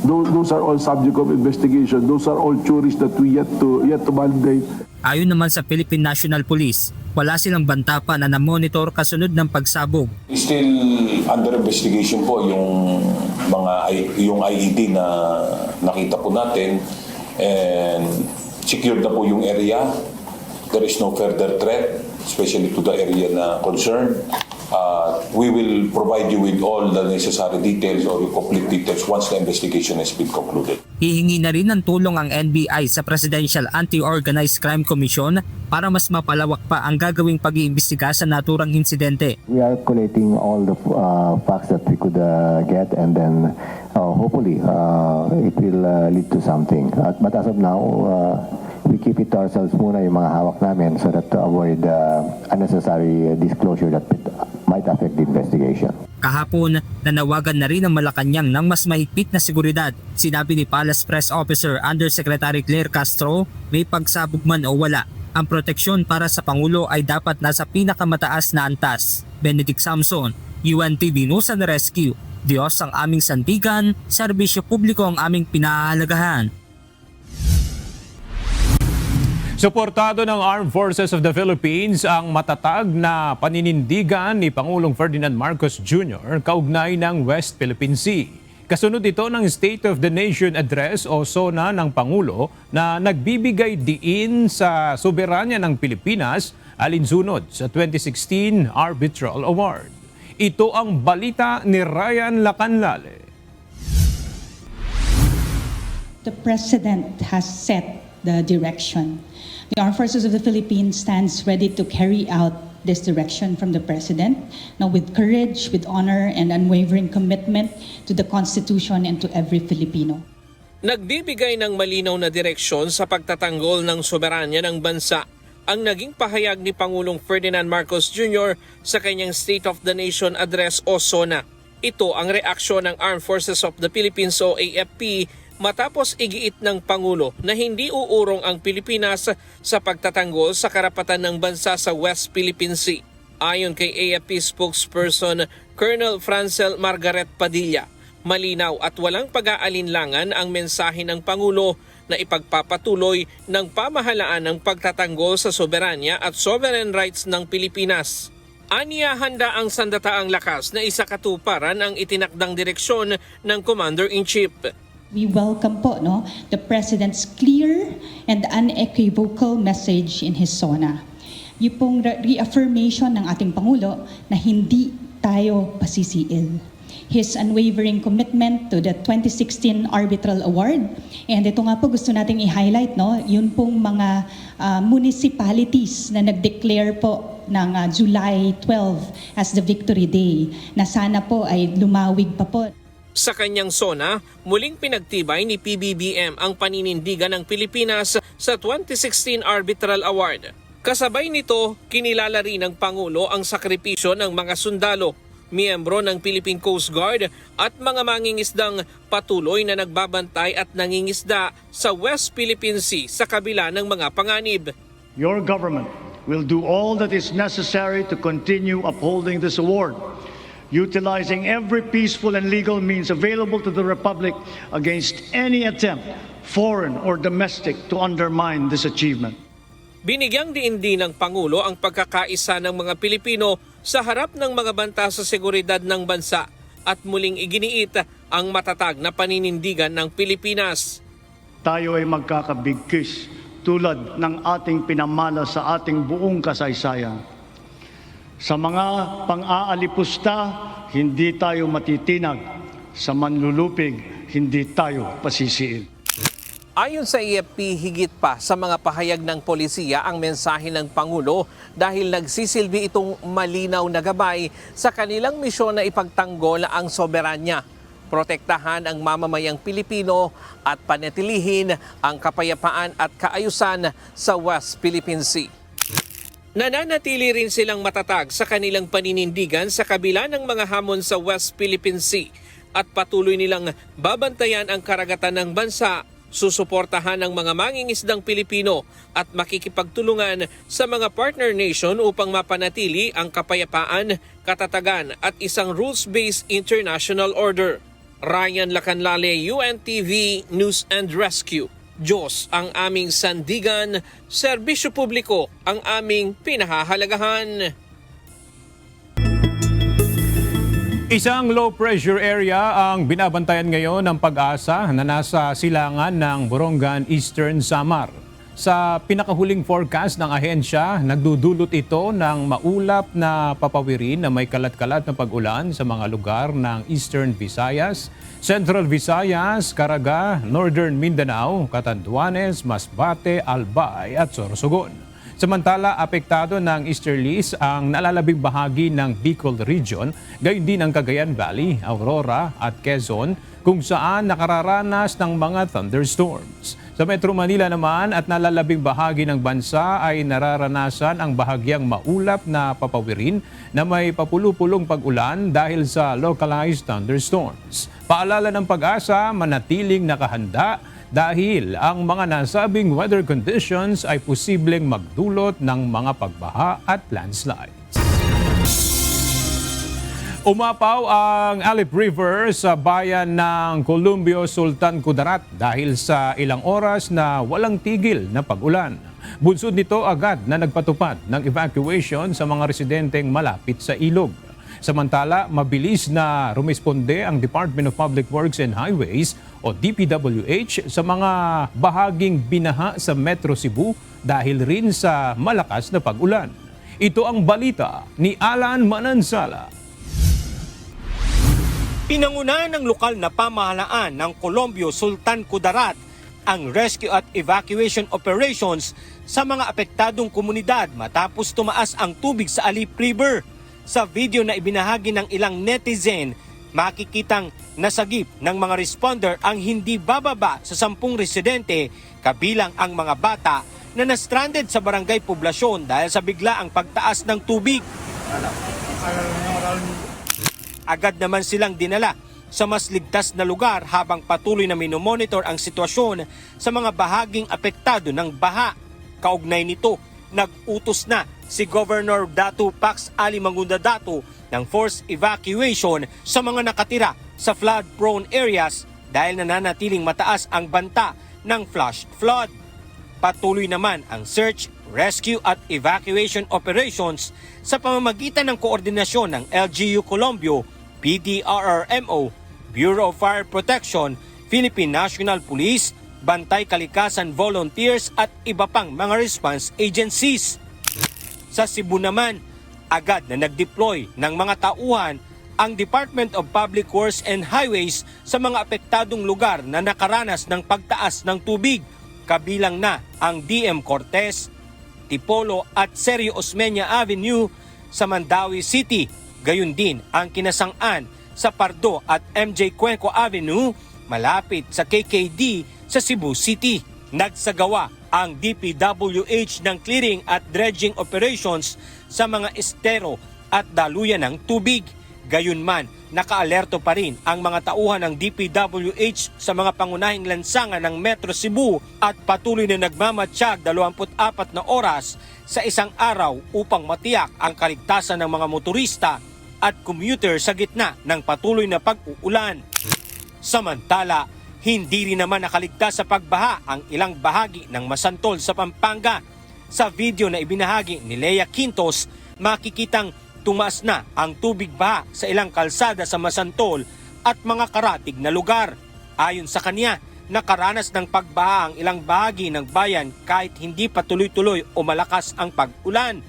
those are all subject of investigation. Those are all theories that we yet to validate. Ayon naman sa Philippine National Police, wala silang banta pa na namonitor kasunod ng pagsabog. Still under investigation po yung IED na nakita po natin, and secured na po yung area. There is no further threat, especially to the area na concerned. We will provide you with all the necessary details or complete details once the investigation has been concluded. Hihingi na rin ng tulong ang NBI sa Presidential Anti-Organized Crime Commission para mas mapalawak pa ang gagawing pag-iimbestiga sa naturang insidente. We are collating all the facts that we could get, and then hopefully it will lead to something. But as of now, we keep it to ourselves muna yung mga hawak namin so that to avoid unnecessary disclosure that might affect the investigation. Kahapon, nanawagan na rin ang Malacanang ng mas mahigpit na seguridad. Sinabi ni Palace Press Officer Undersecretary Claire Castro, may pagsabog man o wala, ang proteksyon para sa Pangulo ay dapat nasa pinakamataas na antas. Benedict Samson, UNTV News and Rescue. Diyos ang aming sandigan, serbisyo publiko ang aming pinahahalagahan. Suportado ng Armed Forces of the Philippines ang matatag na paninindigan ni Pangulong Ferdinand Marcos Jr. kaugnay ng West Philippine Sea. Kasunod ito ng State of the Nation Address o SONA ng Pangulo na nagbibigay diin sa soberanya ng Pilipinas alinsunod sa 2016 Arbitral Award. Ito ang balita ni Ryan Lacanlale. The President has set the direction. The Armed Forces of the Philippines stands ready to carry out this direction from the President, now with courage, with honor, and unwavering commitment to the Constitution and to every Filipino. Nagbibigay ng malinaw na direksyon sa pagtatanggol ng soberanya ng bansa ang naging pahayag ni Pangulong Ferdinand Marcos Jr. sa kanyang State of the Nation Address o SONA. Ito ang reaksyon ng Armed Forces of the Philippines o AFP matapos igiit ng Pangulo na hindi uurong ang Pilipinas sa pagtatanggol sa karapatan ng bansa sa West Philippine Sea. Ayon kay AFP spokesperson Colonel Francel Margaret Padilla, malinaw at walang pag-aalinlangan ang mensahe ng Pangulo na ipagpapatuloy ng pamahalaan ng pagtatanggol sa soberanya at sovereign rights ng Pilipinas. Aniya, handa ang sandataang lakas na isakatuparan ang itinakdang direksyon ng Commander-in-Chief. We welcome po the President's clear and unequivocal message in his SONA. Yung pong reaffirmation ng ating Pangulo na hindi tayo pasisiil. His unwavering commitment to the 2016 Arbitral Award. And ito nga po gusto nating i-highlight, yun pong mga municipalities na nag-declare po ng July 12 as the Victory Day na sana po ay lumawig pa po. Sa kanyang SONA, muling pinagtibay ni PBBM ang paninindigan ng Pilipinas sa 2016 Arbitral Award. Kasabay nito, kinilala rin ng Pangulo ang sakripisyo ng mga sundalo, miyembro ng Philippine Coast Guard at mga mangingisdang patuloy na nagbabantay at nangingisda sa West Philippine Sea sa kabila ng mga panganib. Your government will do all that is necessary to continue upholding this award, utilizing every peaceful and legal means available to the Republic against any attempt, foreign or domestic, to undermine this achievement. Binigyang diin din ng Pangulo ang pagkakaisa ng mga Pilipino sa harap ng mga banta sa seguridad ng bansa at muling iginiit ang matatag na paninindigan ng Pilipinas. Tayo ay magkakabigkis tulad ng ating pinamana sa ating buong kasaysayan. Sa mga pang-aalipusta, hindi tayo matitinag. Sa manlulupig, hindi tayo pasisiil. Ayon sa AFP, higit pa sa mga pahayag ng polisiya ang mensahe ng Pangulo dahil nagsisilbi itong malinaw na gabay sa kanilang misyon na ipagtanggol ang soberanya, protektahan ang mamamayang Pilipino at panatilihin ang kapayapaan at kaayusan sa West Philippine Sea. Nananatili rin silang matatag sa kanilang paninindigan sa kabila ng mga hamon sa West Philippine Sea at patuloy nilang babantayan ang karagatan ng bansa, susuportahan ang mga mangingisdang Pilipino at makikipagtulungan sa mga partner nation upang mapanatili ang kapayapaan, katatagan at isang rules-based international order. Ryan Lacanlale, UNTV News and Rescue. Diyos ang aming sandigan, serbisyo publiko ang aming pinahahalagahan. Isang low-pressure area ang binabantayan ngayon ng Pag-asa na nasa silangan ng Borongan, Eastern Samar. Sa pinakahuling forecast ng ahensya, nagdudulot ito ng maulap na papawirin na may kalat-kalat na pag-ulan sa mga lugar ng Eastern Visayas, Central Visayas, Caraga, Northern Mindanao, Catanduanes, Masbate, Albay at Sorsogon. Samantala, apektado ng easterlies ang nalalabing bahagi ng Bicol Region, gayon din ang Cagayan Valley, Aurora at Quezon, kung saan nakararanas ng mga thunderstorms. Sa Metro Manila naman at nalalabing bahagi ng bansa ay nararanasan ang bahagyang maulap na papawirin na may papulupulong pag-ulan dahil sa localized thunderstorms. Paalala ng Pag-asa, manatiling nakahanda dahil ang mga nasabing weather conditions ay posibleng magdulot ng mga pagbaha at landslides. Umapaw ang Alip River sa bayan ng Columbio, Sultan Kudarat dahil sa ilang oras na walang tigil na pag-ulan. Bunsod nito agad na nagpatupad ng evacuation sa mga residenteng malapit sa ilog. Samantala, mabilis na rumisponde ang Department of Public Works and Highways o DPWH sa mga bahaging binaha sa Metro Cebu dahil rin sa malakas na pag-ulan. Ito ang balita ni Alan Manansala. Pinangunahan ng lokal na pamahalaan ng Columbio, Sultan Kudarat ang rescue at evacuation operations sa mga apektadong komunidad matapos tumaas ang tubig sa Alip River. Sa video na ibinahagi ng ilang netizen, makikitang nasagip ng mga responder ang hindi bababa sa 10 residente kabilang ang mga bata na na-stranded sa barangay Poblasyon dahil sa biglaang pagtaas ng tubig. Agad naman silang dinala sa mas ligtas na lugar habang patuloy na minomonitor ang sitwasyon sa mga bahaging apektado ng baha. Kaugnay nito, nag-utos na si Governor Datu Pax Ali Mangunda Datu ng forced evacuation sa mga nakatira sa flood-prone areas dahil nananatiling mataas ang banta ng flash flood. Patuloy naman ang search, rescue at evacuation operations sa pamamagitan ng koordinasyon ng LGU Columbio, PDRRMO, Bureau of Fire Protection, Philippine National Police, Bantay Kalikasan Volunteers at iba pang mga response agencies. Sa Cebu naman, agad na nag-deploy ng mga tauhan ang Department of Public Works and Highways sa mga apektadong lugar na nakaranas ng pagtaas ng tubig, kabilang na ang DM Cortez, Tipolo at Sergio Osmeña Avenue sa Mandawi City. Gayon din ang kinasang-an sa Pardo at MJ Cuenco Avenue malapit sa KKD sa Cebu City. Nagsagawa ang DPWH ng clearing at dredging operations sa mga estero at daluyan ng tubig. Gayunman, nakaalerto pa rin ang mga tauhan ng DPWH sa mga pangunahing lansangan ng Metro Cebu at patuloy na nagmamatsyag 24 na oras sa isang araw upang matiyak ang kaligtasan ng mga motorista at commuter sa gitna ng patuloy na pag-uulan. Samantala, hindi rin naman nakaligtas sa pagbaha ang ilang bahagi ng Masantol sa Pampanga. Sa video na ibinahagi ni Lea Quintos, makikitang tumaas na ang tubig baha sa ilang kalsada sa Masantol at mga karatig na lugar. Ayon sa kanya, nakaranas ng pagbaha ang ilang bahagi ng bayan kahit hindi pa tuloy-tuloy o malakas ang pag-ulan.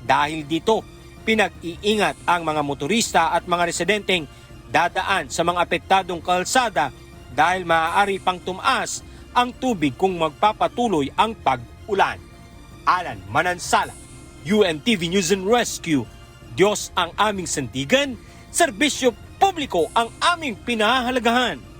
Dahil dito, pinag-iingat ang mga motorista at mga residenteng dadaan sa mga apektadong kalsada dahil maaari pang tumaas ang tubig kung magpapatuloy ang pag-ulan. Alan Manansala, UNTV News and Rescue. Diyos ang aming sandigan, serbisyo publiko ang aming pinahahalagahan.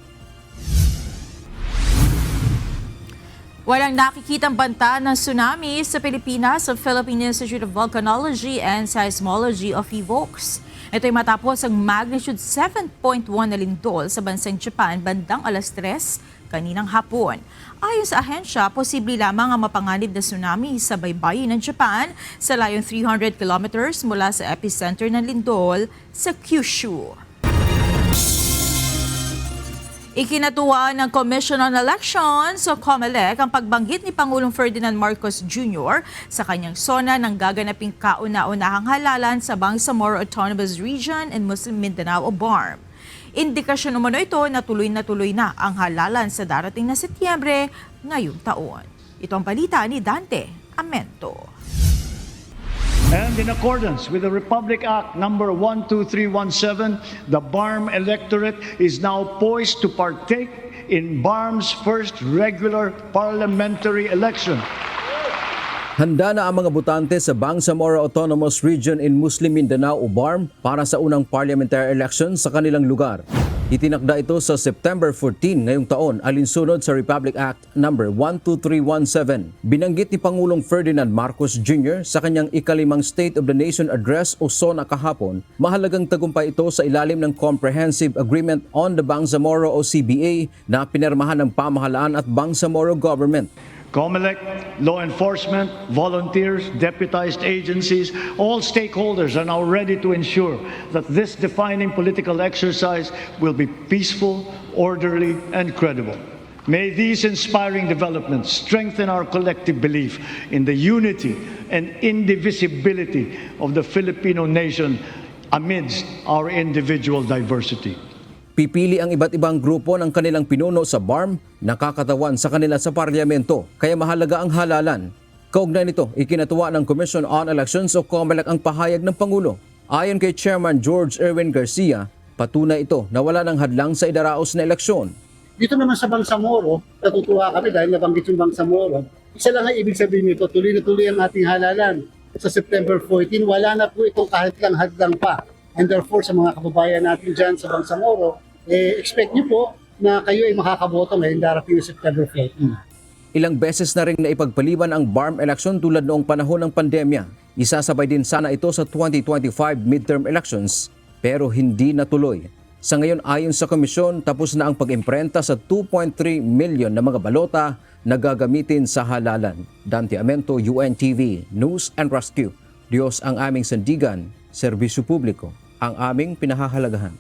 Walang nakikitang banta ng tsunami sa Pilipinas sa Philippine Institute of Volcanology and Seismology of PHIVOLCS. Ito'y matapos ang magnitude 7.1 na lindol sa bansang Japan bandang alas 3 kaninang hapon. Ayon sa ahensya, posible lamang ang mapanganib na tsunami sa baybayin ng Japan sa layong 300 kilometers mula sa epicenter ng lindol sa Kyushu. Ikinatuwa ng Commission on Elections o COMELEC ang pagbanggit ni Pangulong Ferdinand Marcos Jr. sa kanyang SONA ng gaganaping kauna-unahang halalan sa Bangsamoro Autonomous Region in Muslim Mindanao o BARM. Indikasyon umano ito na tuloy na ang halalan sa darating na Setyembre ngayong taon. Ito ang balita ni Dante Amento. And in accordance with the Republic Act number 12317, the BARM electorate is now poised to partake in BARM's first regular parliamentary election. Handa na ang mga botante sa Bangsamoro Autonomous Region in Muslim Mindanao o BARM para sa unang parliamentary election sa kanilang lugar. Itinakda ito sa September 14 ngayong taon alinsunod sa Republic Act No. 12317. Binanggit ni Pangulong Ferdinand Marcos Jr. sa kanyang ikalimang State of the Nation Address o SONA kahapon, mahalagang tagumpay ito sa ilalim ng Comprehensive Agreement on the Bangsamoro o CBA na pinirmahan ng pamahalaan at Bangsamoro Government. COMELEC, law enforcement, volunteers, deputized agencies, all stakeholders are now ready to ensure that this defining political exercise will be peaceful, orderly, and credible. May these inspiring developments strengthen our collective belief in the unity and indivisibility of the Filipino nation amidst our individual diversity. Pipili ang iba't ibang grupo ng kanilang pinuno sa BARM, nakakatawan sa kanila sa parlamento, kaya mahalaga ang halalan. Kaugnay nito, ikinatuwa ng Commission on Elections o COMELEC ang pahayag ng Pangulo. Ayon kay Chairman George Erwin Garcia, patunay ito na wala ng hadlang sa idaraos na eleksyon. Dito naman sa Bangsamoro, natutuwa kami dahil nabanggit yung Bangsamoro. Isa lang ang ibig sabihin nito, tuloy na tuloy ang ating halalan. Sa September 14, wala na po itong kahit lang hadlang pa. And therefore, sa mga kababayan natin dyan sa Bangsamoro, expect nyo po na kayo ay makakaboto ngayong darating na September 14. Ilang beses na rin naipagpaliban ang BARM election tulad noong panahon ng pandemya. Isasabay din sana ito sa 2025 midterm elections pero hindi natuloy. Sa ngayon ayon sa komisyon, tapos na ang pag-imprenta sa 2.3 million na mga balota na gagamitin sa halalan. Dante Amento, UNTV, News and Rescue. Diyos ang aming sandigan, serbisyo publiko ang aming pinahahalagahan.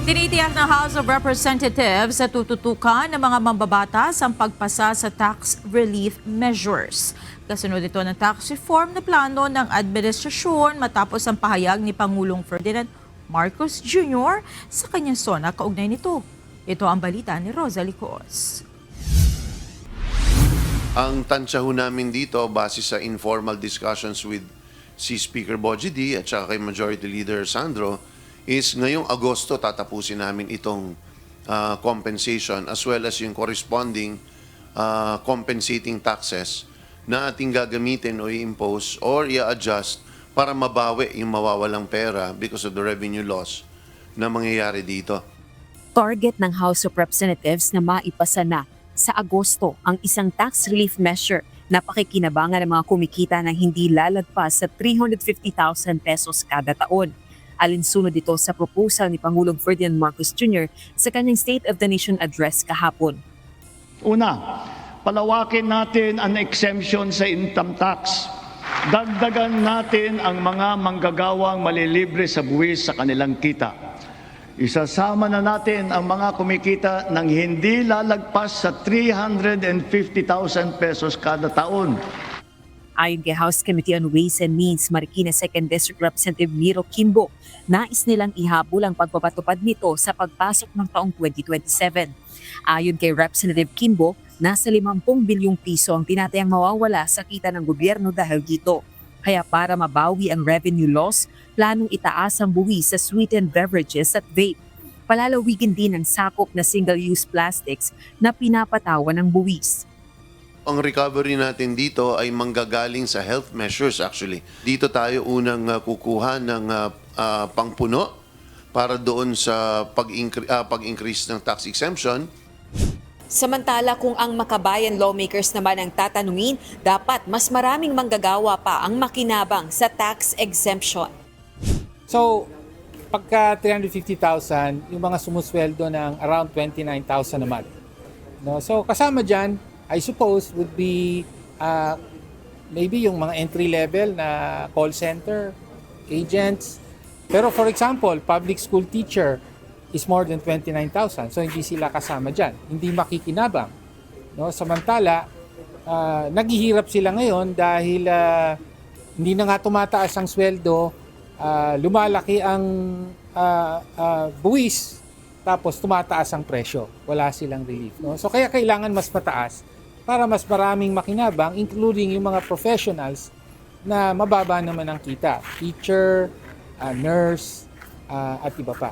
Tinitiyak ng House of Representatives sa tututukan ng mga mambabatas ang pagpasa sa tax relief measures. Kasunod ito ng tax reform na plano ng administrasyon matapos ang pahayag ni Pangulong Ferdinand Marcos Jr. sa kanyang SONA kaugnay nito. Ito ang balita ni Rosa Licos. Ang tansya ho namin dito base sa informal discussions with si Speaker Bogie D at saka kay Majority Leader Sandro is ngayong Agosto tatapusin namin itong compensation as well as yung corresponding compensating taxes na ating gagamitin o i-impose or i-adjust para mabawi yung mawawalang pera because of the revenue loss na mangyayari dito. Target ng House of Representatives na maipasa na sa Agosto ang isang tax relief measure na pakikinabangan ng mga kumikita ng hindi lalagpas sa 350,000 pesos kada taon. Alinsunod ito sa proposal ni Pangulong Ferdinand Marcos Jr. sa kanyang State of the Nation Address kahapon. Una, palawakin natin ang exemption sa income tax. Dagdagan natin ang mga manggagawang malilibre sa buwis sa kanilang kita. Isasama na natin ang mga kumikita ng hindi lalagpas sa 350,000 pesos kada taon. Ayon kay House Committee on Ways and Means Marikina 2nd District Representative Miro Kimbo, nais nilang ihabol ang pagpapatupad nito sa pagpasok ng taong 2027. Ayon kay Representative Kimbo, nasa 50 bilyong piso ang tinatayang mawawala sa kita ng gobyerno dahil dito. Kaya para mabawi ang revenue loss, planong itaas ang buwis sa sweetened beverages at vape. Palalawigin din ang sakop na single-use plastics na pinapatawan ng buwis. Ang recovery natin dito ay manggagaling sa health measures actually. Dito tayo unang kukuha ng pangpuno para doon sa pag-increase ng tax exemption. Samantala kung ang makabayan lawmakers naman ang tatanungin, dapat mas maraming manggagawa pa ang makinabang sa tax exemption. So, pagka 350,000, yung mga sumusweldo ng around 29,000 a month. No? So, kasama dyan, I suppose would be maybe yung mga entry level na call center, agents. Pero for example, public school teacher is more than 29,000. So hindi sila kasama dyan. Hindi makikinabang. No? Samantala, naghihirap sila ngayon dahil hindi na nga tumataas ang sweldo, lumalaki ang buwis, tapos tumataas ang presyo. Wala silang relief. No? So kaya kailangan mas mataas para mas maraming makinabang, including yung mga professionals na mababa naman ang kita. Teacher, nurse, at iba pa.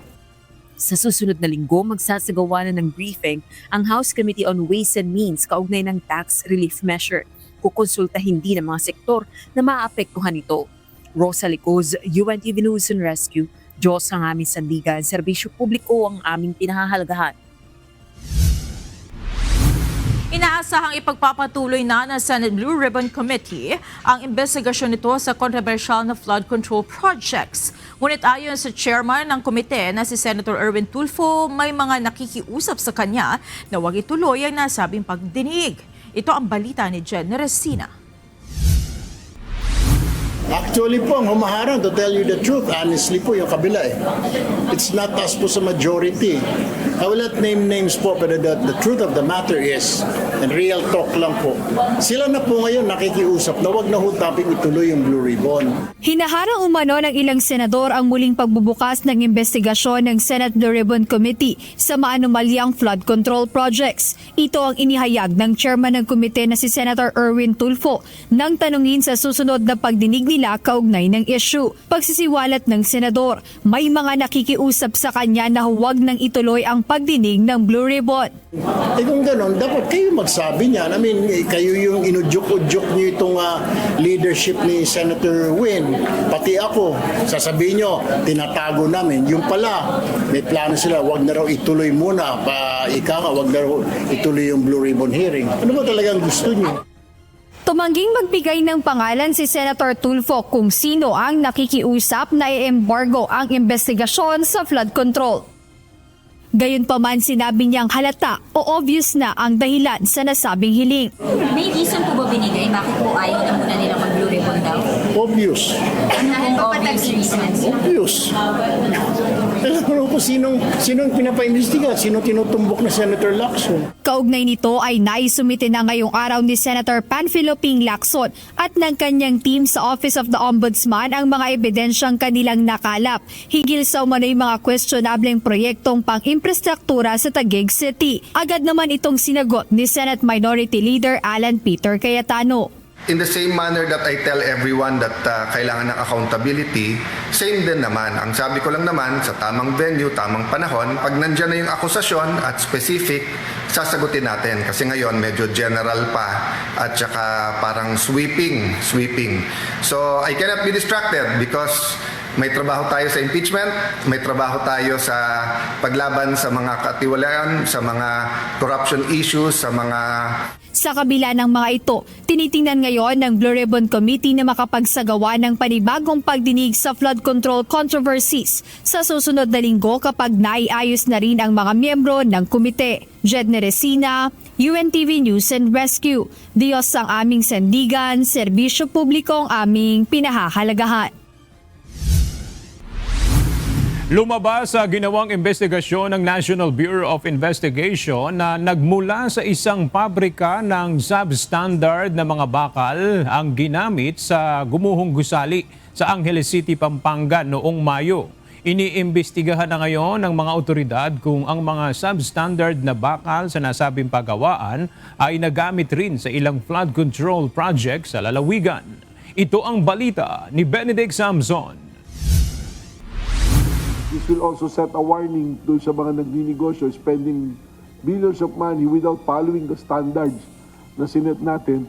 Sa susunod na linggo, magsasagawa na ng briefing ang House Committee on Ways and Means kaugnay ng tax relief measure. Kukonsultahin din ng mga sektor na maapektuhan nito. Rosa Licos, UNTV News and Rescue, Diyos ang aming sandigan, serbisyo publiko ang aming pinahahalagahan. Inaasahang ipagpapatuloy na ng Senate Blue Ribbon Committee ang investigasyon nito sa kontrobersyal na flood control projects. Ngunit ayon sa chairman ng komite na si Senator Erwin Tulfo, may mga nakikiusap sa kanya na huwag ituloy ang nasabing pagdinig. Ito ang balita ni Jen Resina. Actually po, ang humaharang, to tell you the truth, honestly po, yung kabila eh. It's not us po sa majority. I will not name names po, pero the truth of the matter is, and real talk lang po, sila na po ngayon nakikiusap na wag na ho topic ituloy yung Blue Ribbon. Hinaharang umano ng ilang senador ang muling pagbubukas ng investigasyon ng Senate Blue Ribbon Committee sa maanumalyang flood control projects. Ito ang inihayag ng chairman ng komite na si Senator Erwin Tulfo nang tanungin sa susunod na pagdinig nila kaugnay ng issue. Pagsisiwalat ng senador, may mga nakikiusap sa kanya na huwag nang ituloy ang pagdinig ng Blue Ribbon. Eh kung gano'n, dapat kayo magsabi niyan. I mean, kayo yung inudyok-udyok niyo itong leadership ni Senator Win. Pati ako, sasabihin niyo, tinatago namin. Yung pala, may plano sila, wag na raw ituloy muna. Wag na raw ituloy yung Blue Ribbon hearing. Ano ba talagang gusto niyo? Tumangging magbigay ng pangalan si Senator Tulfo kung sino ang nakikiusap na i-embargo ang investigasyon sa flood control. Gayunpaman sinabi niyang halata o obvious na ang dahilan sa nasabing hiling. May reason po ba binigay? Bakit po ayaw na muna nila mag-Blue Ribbon daw? Obvious. Obvious reasons. Obvious. Alam mo kung sinong pinapa-imbestiga, sinong tinutumbok na Senator Lacson. Kaugnay nito ay naisumite na ngayong araw ni Senator Panfilo Ping Lacson at ng kanyang team sa Office of the Ombudsman ang mga ebidensyang kanilang nakalap higil sa umano'y mga questionableng proyektong pang-imprastruktura sa Taguig City. Agad naman itong sinagot ni Senate Minority Leader Alan Peter Cayetano. In the same manner that I tell everyone that kailangan ng accountability, same din naman. Ang sabi ko lang naman, sa tamang venue, tamang panahon, pag nandyan na yung akusasyon at specific, sasagutin natin. Kasi ngayon, medyo general pa at saka parang sweeping. So, I cannot be distracted because may trabaho tayo sa impeachment, may trabaho tayo sa paglaban sa mga katiwalian, sa mga corruption issues, sa mga... Sa kabila ng mga ito, tinitingnan ngayon ng Blue Ribbon Committee na makapagsagawa ng panibagong pagdinig sa flood control controversies sa susunod na linggo kapag naiayos na rin ang mga miyembro ng komite. Jedne Resina, UNTV News and Rescue. Diyos ang aming sandigan, serbisyo publiko ang aming pinahahalagahan. Lumabas sa ginawang investigasyon ng National Bureau of Investigation na nagmula sa isang pabrika ng substandard na mga bakal ang ginamit sa gumuhong gusali sa Angeles City, Pampanga noong Mayo. Iniimbestigahan na ngayon ng mga otoridad kung ang mga substandard na bakal sa nasabing pagawaan ay nagamit rin sa ilang flood control project sa lalawigan. Ito ang balita ni Benedict Samson. This will also set a warning doon sa mga nagninegosyo spending billions of money without following the standards na sinet natin.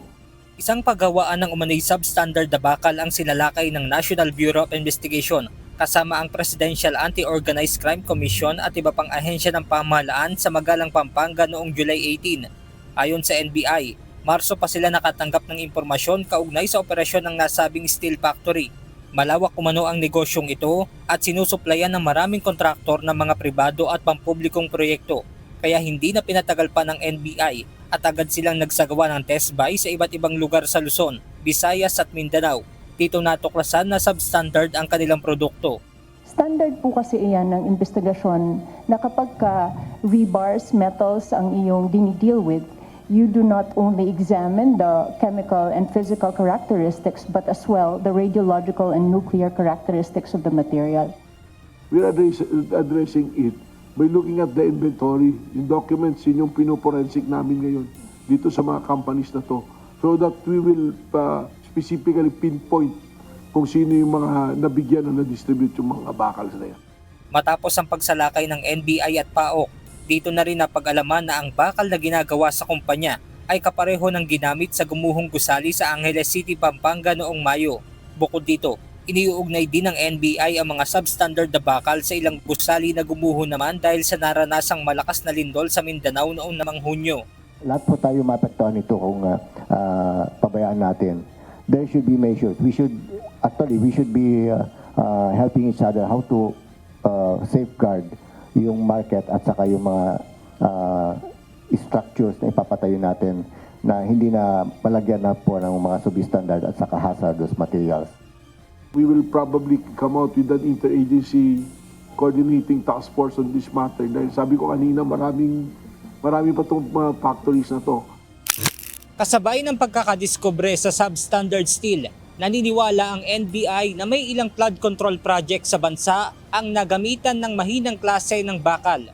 Isang paggawaan ng umano'y substandard na bakal ang sinalakay ng National Bureau of Investigation kasama ang Presidential Anti-Organized Crime Commission at iba pang ahensya ng pamahalaan sa Magalang, Pampanga noong July 18. Ayon sa NBI, Marso pa sila nakatanggap ng impormasyon kaugnay sa operasyon ng nasabing steel factory. Malawak umano ang negosyong ito at sinusuplayan ng maraming kontraktor ng mga pribado at pampublikong proyekto. Kaya hindi na pinatagal pa ng NBI at agad silang nagsagawa ng test buy sa iba't ibang lugar sa Luzon, Visayas at Mindanao. Dito natuklasan na substandard ang kanilang produkto. Standard po kasi iyan ng investigasyon na kapag rebars, metals ang iyong dinideal with, you do not only examine the chemical and physical characteristics, but as well the radiological and nuclear characteristics of the material. We are addressing it by looking at the inventory, yung documents, yun yung pinoforensic namin ngayon dito sa mga companies na to, so that we will specifically pinpoint kung sino yung mga nabigyan o na-distribute yung mga bakal na yan. Matapos ang pagsalakay ng NBI at PAOK, dito na rin napag-alaman na ang bakal na ginagawa sa kumpanya ay kapareho ng ginamit sa gumuhong gusali sa Angeles City, Pampanga noong Mayo. Bukod dito, Iniuugnay din ng NBI ang mga substandard na bakal sa ilang gusali na gumuho naman dahil sa naranasang malakas na lindol sa Mindanao noong namang Hunyo. Lahat po tayo mapektuhan nito kung pabayaan natin. There should be measures. We should be helping each other how to safeguard yung market at saka yung mga structures na ipapatayo natin na hindi na malagyan na po ng mga substandard at saka hazardous materials. We will probably come out with an interagency coordinating task force on this matter. Dahil sabi ko kanina, marami pa itong mga factories na to. Kasabay ng pagkakadiskubre sa substandard steel, naniniwala ang NBI na may ilang flood control project sa bansa ang nagamitan ng mahinang klase ng bakal.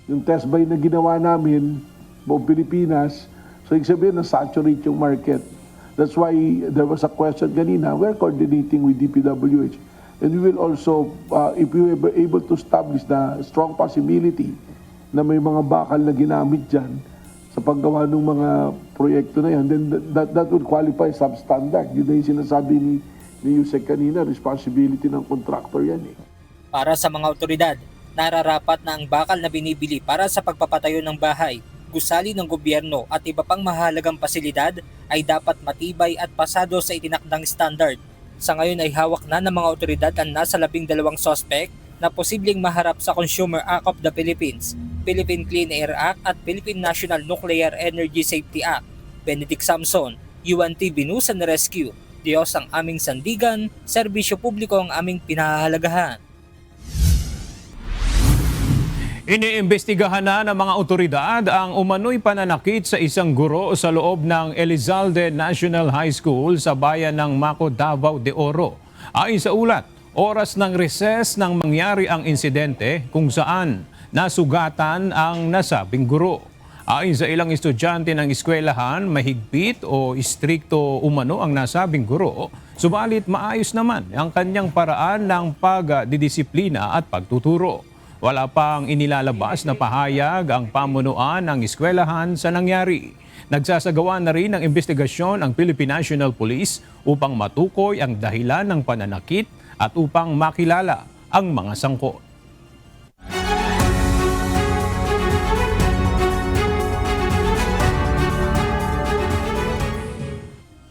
Yung test buy na ginawa namin, buong Pilipinas, so ibig sabihin na saturate yung market. That's why there was a question kanina, we're coordinating with DPWH. And we will also, if we were able to establish the strong possibility na may mga bakal na ginamit dyan sa paggawa ng mga proyekto na yan, then that would qualify substandard. Yun na yung sinasabi ni Yusek kanina, responsibility ng contractor yan eh. Para sa mga otoridad, nararapat na ang bakal na binibili para sa pagpapatayo ng bahay, gusali ng gobyerno at iba pang mahalagang pasilidad ay dapat matibay at pasado sa itinakdang standard. Sa ngayon ay hawak na ng mga otoridad ang nasa 12 suspect na posibleng maharap sa Consumer Act of the Philippines, Philippine Clean Air Act at Philippine National Nuclear Energy Safety Act. Benedict Samson, UNTV News and Rescue. Diyos ang aming sandigan, serbisyo publiko ang aming pinahahalagahan. Iniimbestigahan na ng mga otoridad ang umano'y pananakit sa isang guro sa loob ng Elizalde National High School sa bayan ng Maco, Davao de Oro. Ayon sa ulat, oras ng recess nang mangyari ang insidente kung saan nasugatan ang nasabing guro. Ayon sa ilang estudyante ng eskwelahan, mahigpit o istrikto umano ang nasabing guro, subalit maayos naman ang kanyang paraan ng pagdidisiplina at pagtuturo. Wala pang inilalabas na pahayag ang pamunuan ng eskwelahan sa nangyari. Nagsasagawa na rin ng investigasyon ang Philippine National Police upang matukoy ang dahilan ng pananakit at upang makilala ang mga sangkot.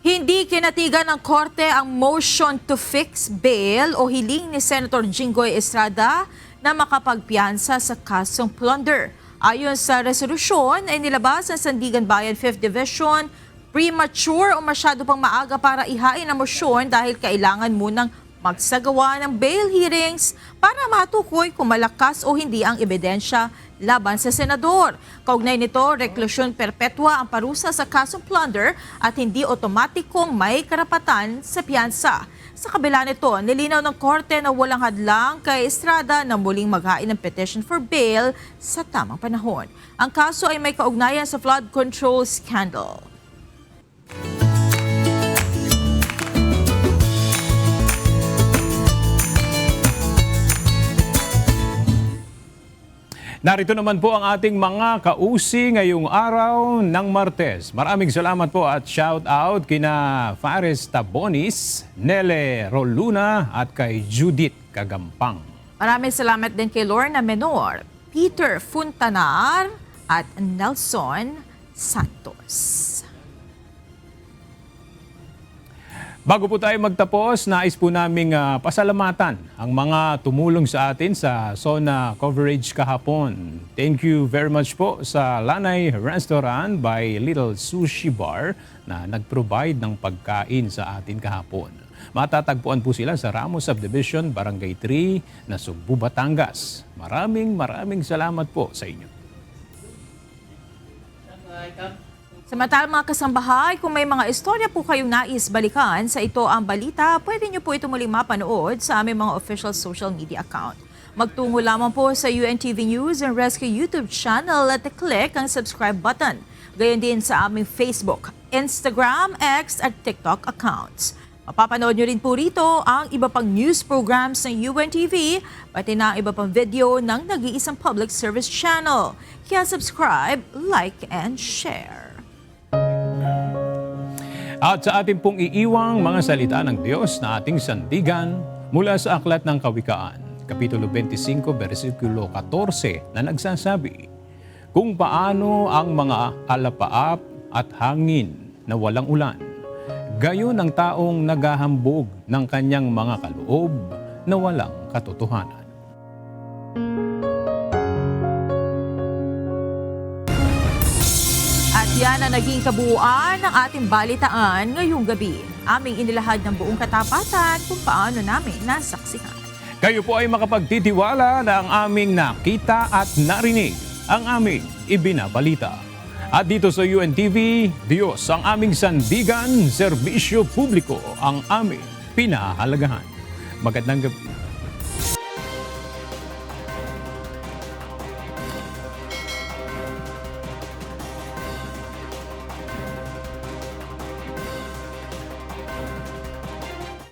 Hindi kinatigan ng korte ang motion to fix bail o hiling ni Senator Jinggoy Estrada na makapagpiyansa sa kasong plunder. Ayon sa resolusyon ay nilabas ng Sandigan Bayan 5th Division, premature o masyado pang maaga para ihain ang motion dahil kailangan munang magsagawa ng bail hearings para matukoy kung malakas o hindi ang ebidensya laban sa senador. Kaugnay nito, reklusyon perpetua ang parusa sa kasong plunder at hindi otomatikong may karapatan sa piyansa. Sa kabila nito, nilinaw ng korte na walang hadlang kay Estrada na muling maghain ng petition for bail sa tamang panahon. Ang kaso ay may kaugnayan sa flood control scandal. Narito naman po ang ating mga kausi ngayong araw ng Martes. Maraming salamat po at shout out kina Fares Tabonis, Nele Roluna at kay Judith Kagampang. Maraming salamat din kay Lorna Menor, Peter Funtanar at Nelson Santos. Bago po tayo magtapos, nais po naming pasalamatan ang mga tumulong sa atin sa SONA coverage kahapon. Thank you very much po sa Lanay Restaurant by Little Sushi Bar na nag-provide ng pagkain sa atin kahapon. Matatagpuan po sila sa Ramos Subdivision, Barangay 3, Nasugbu, Batangas. Maraming salamat po sa inyo. Samantala mga kasambahay, kung may mga istorya po kayong nais balikan sa Ito ang Balita, pwede nyo po ito muling mapanood sa aming mga official social media account. Magtungo lamang po sa UNTV News and Rescue YouTube channel at click ang subscribe button. Gayon din sa aming Facebook, Instagram, X at TikTok accounts. Mapapanood nyo rin po rito ang iba pang news programs ng UNTV, pati na iba pang video ng nag-iisang public service channel. Kaya subscribe, like, and share. At sa ating pong iiwang mga salita ng Diyos na ating sandigan mula sa Aklat ng Kawikaan, Kapitulo 25, versikulo 14 na nagsasabi, kung paano ang mga alapaap at hangin na walang ulan, gayon ang taong naghahambog ng kanyang mga kaloob na walang katotohanan. At yan ang naging kabuuan ng ating balitaan ngayong gabi. Aming inilahad ng buong katapatan kung paano namin nasaksihan. Kayo po ay makapagtitiwala na ang aming nakita at narinig, ang aming ibinabalita. At dito sa UNTV, Diyos ang aming sandigan, serbisyo publiko ang aming pinahalagahan. Magandang gabi.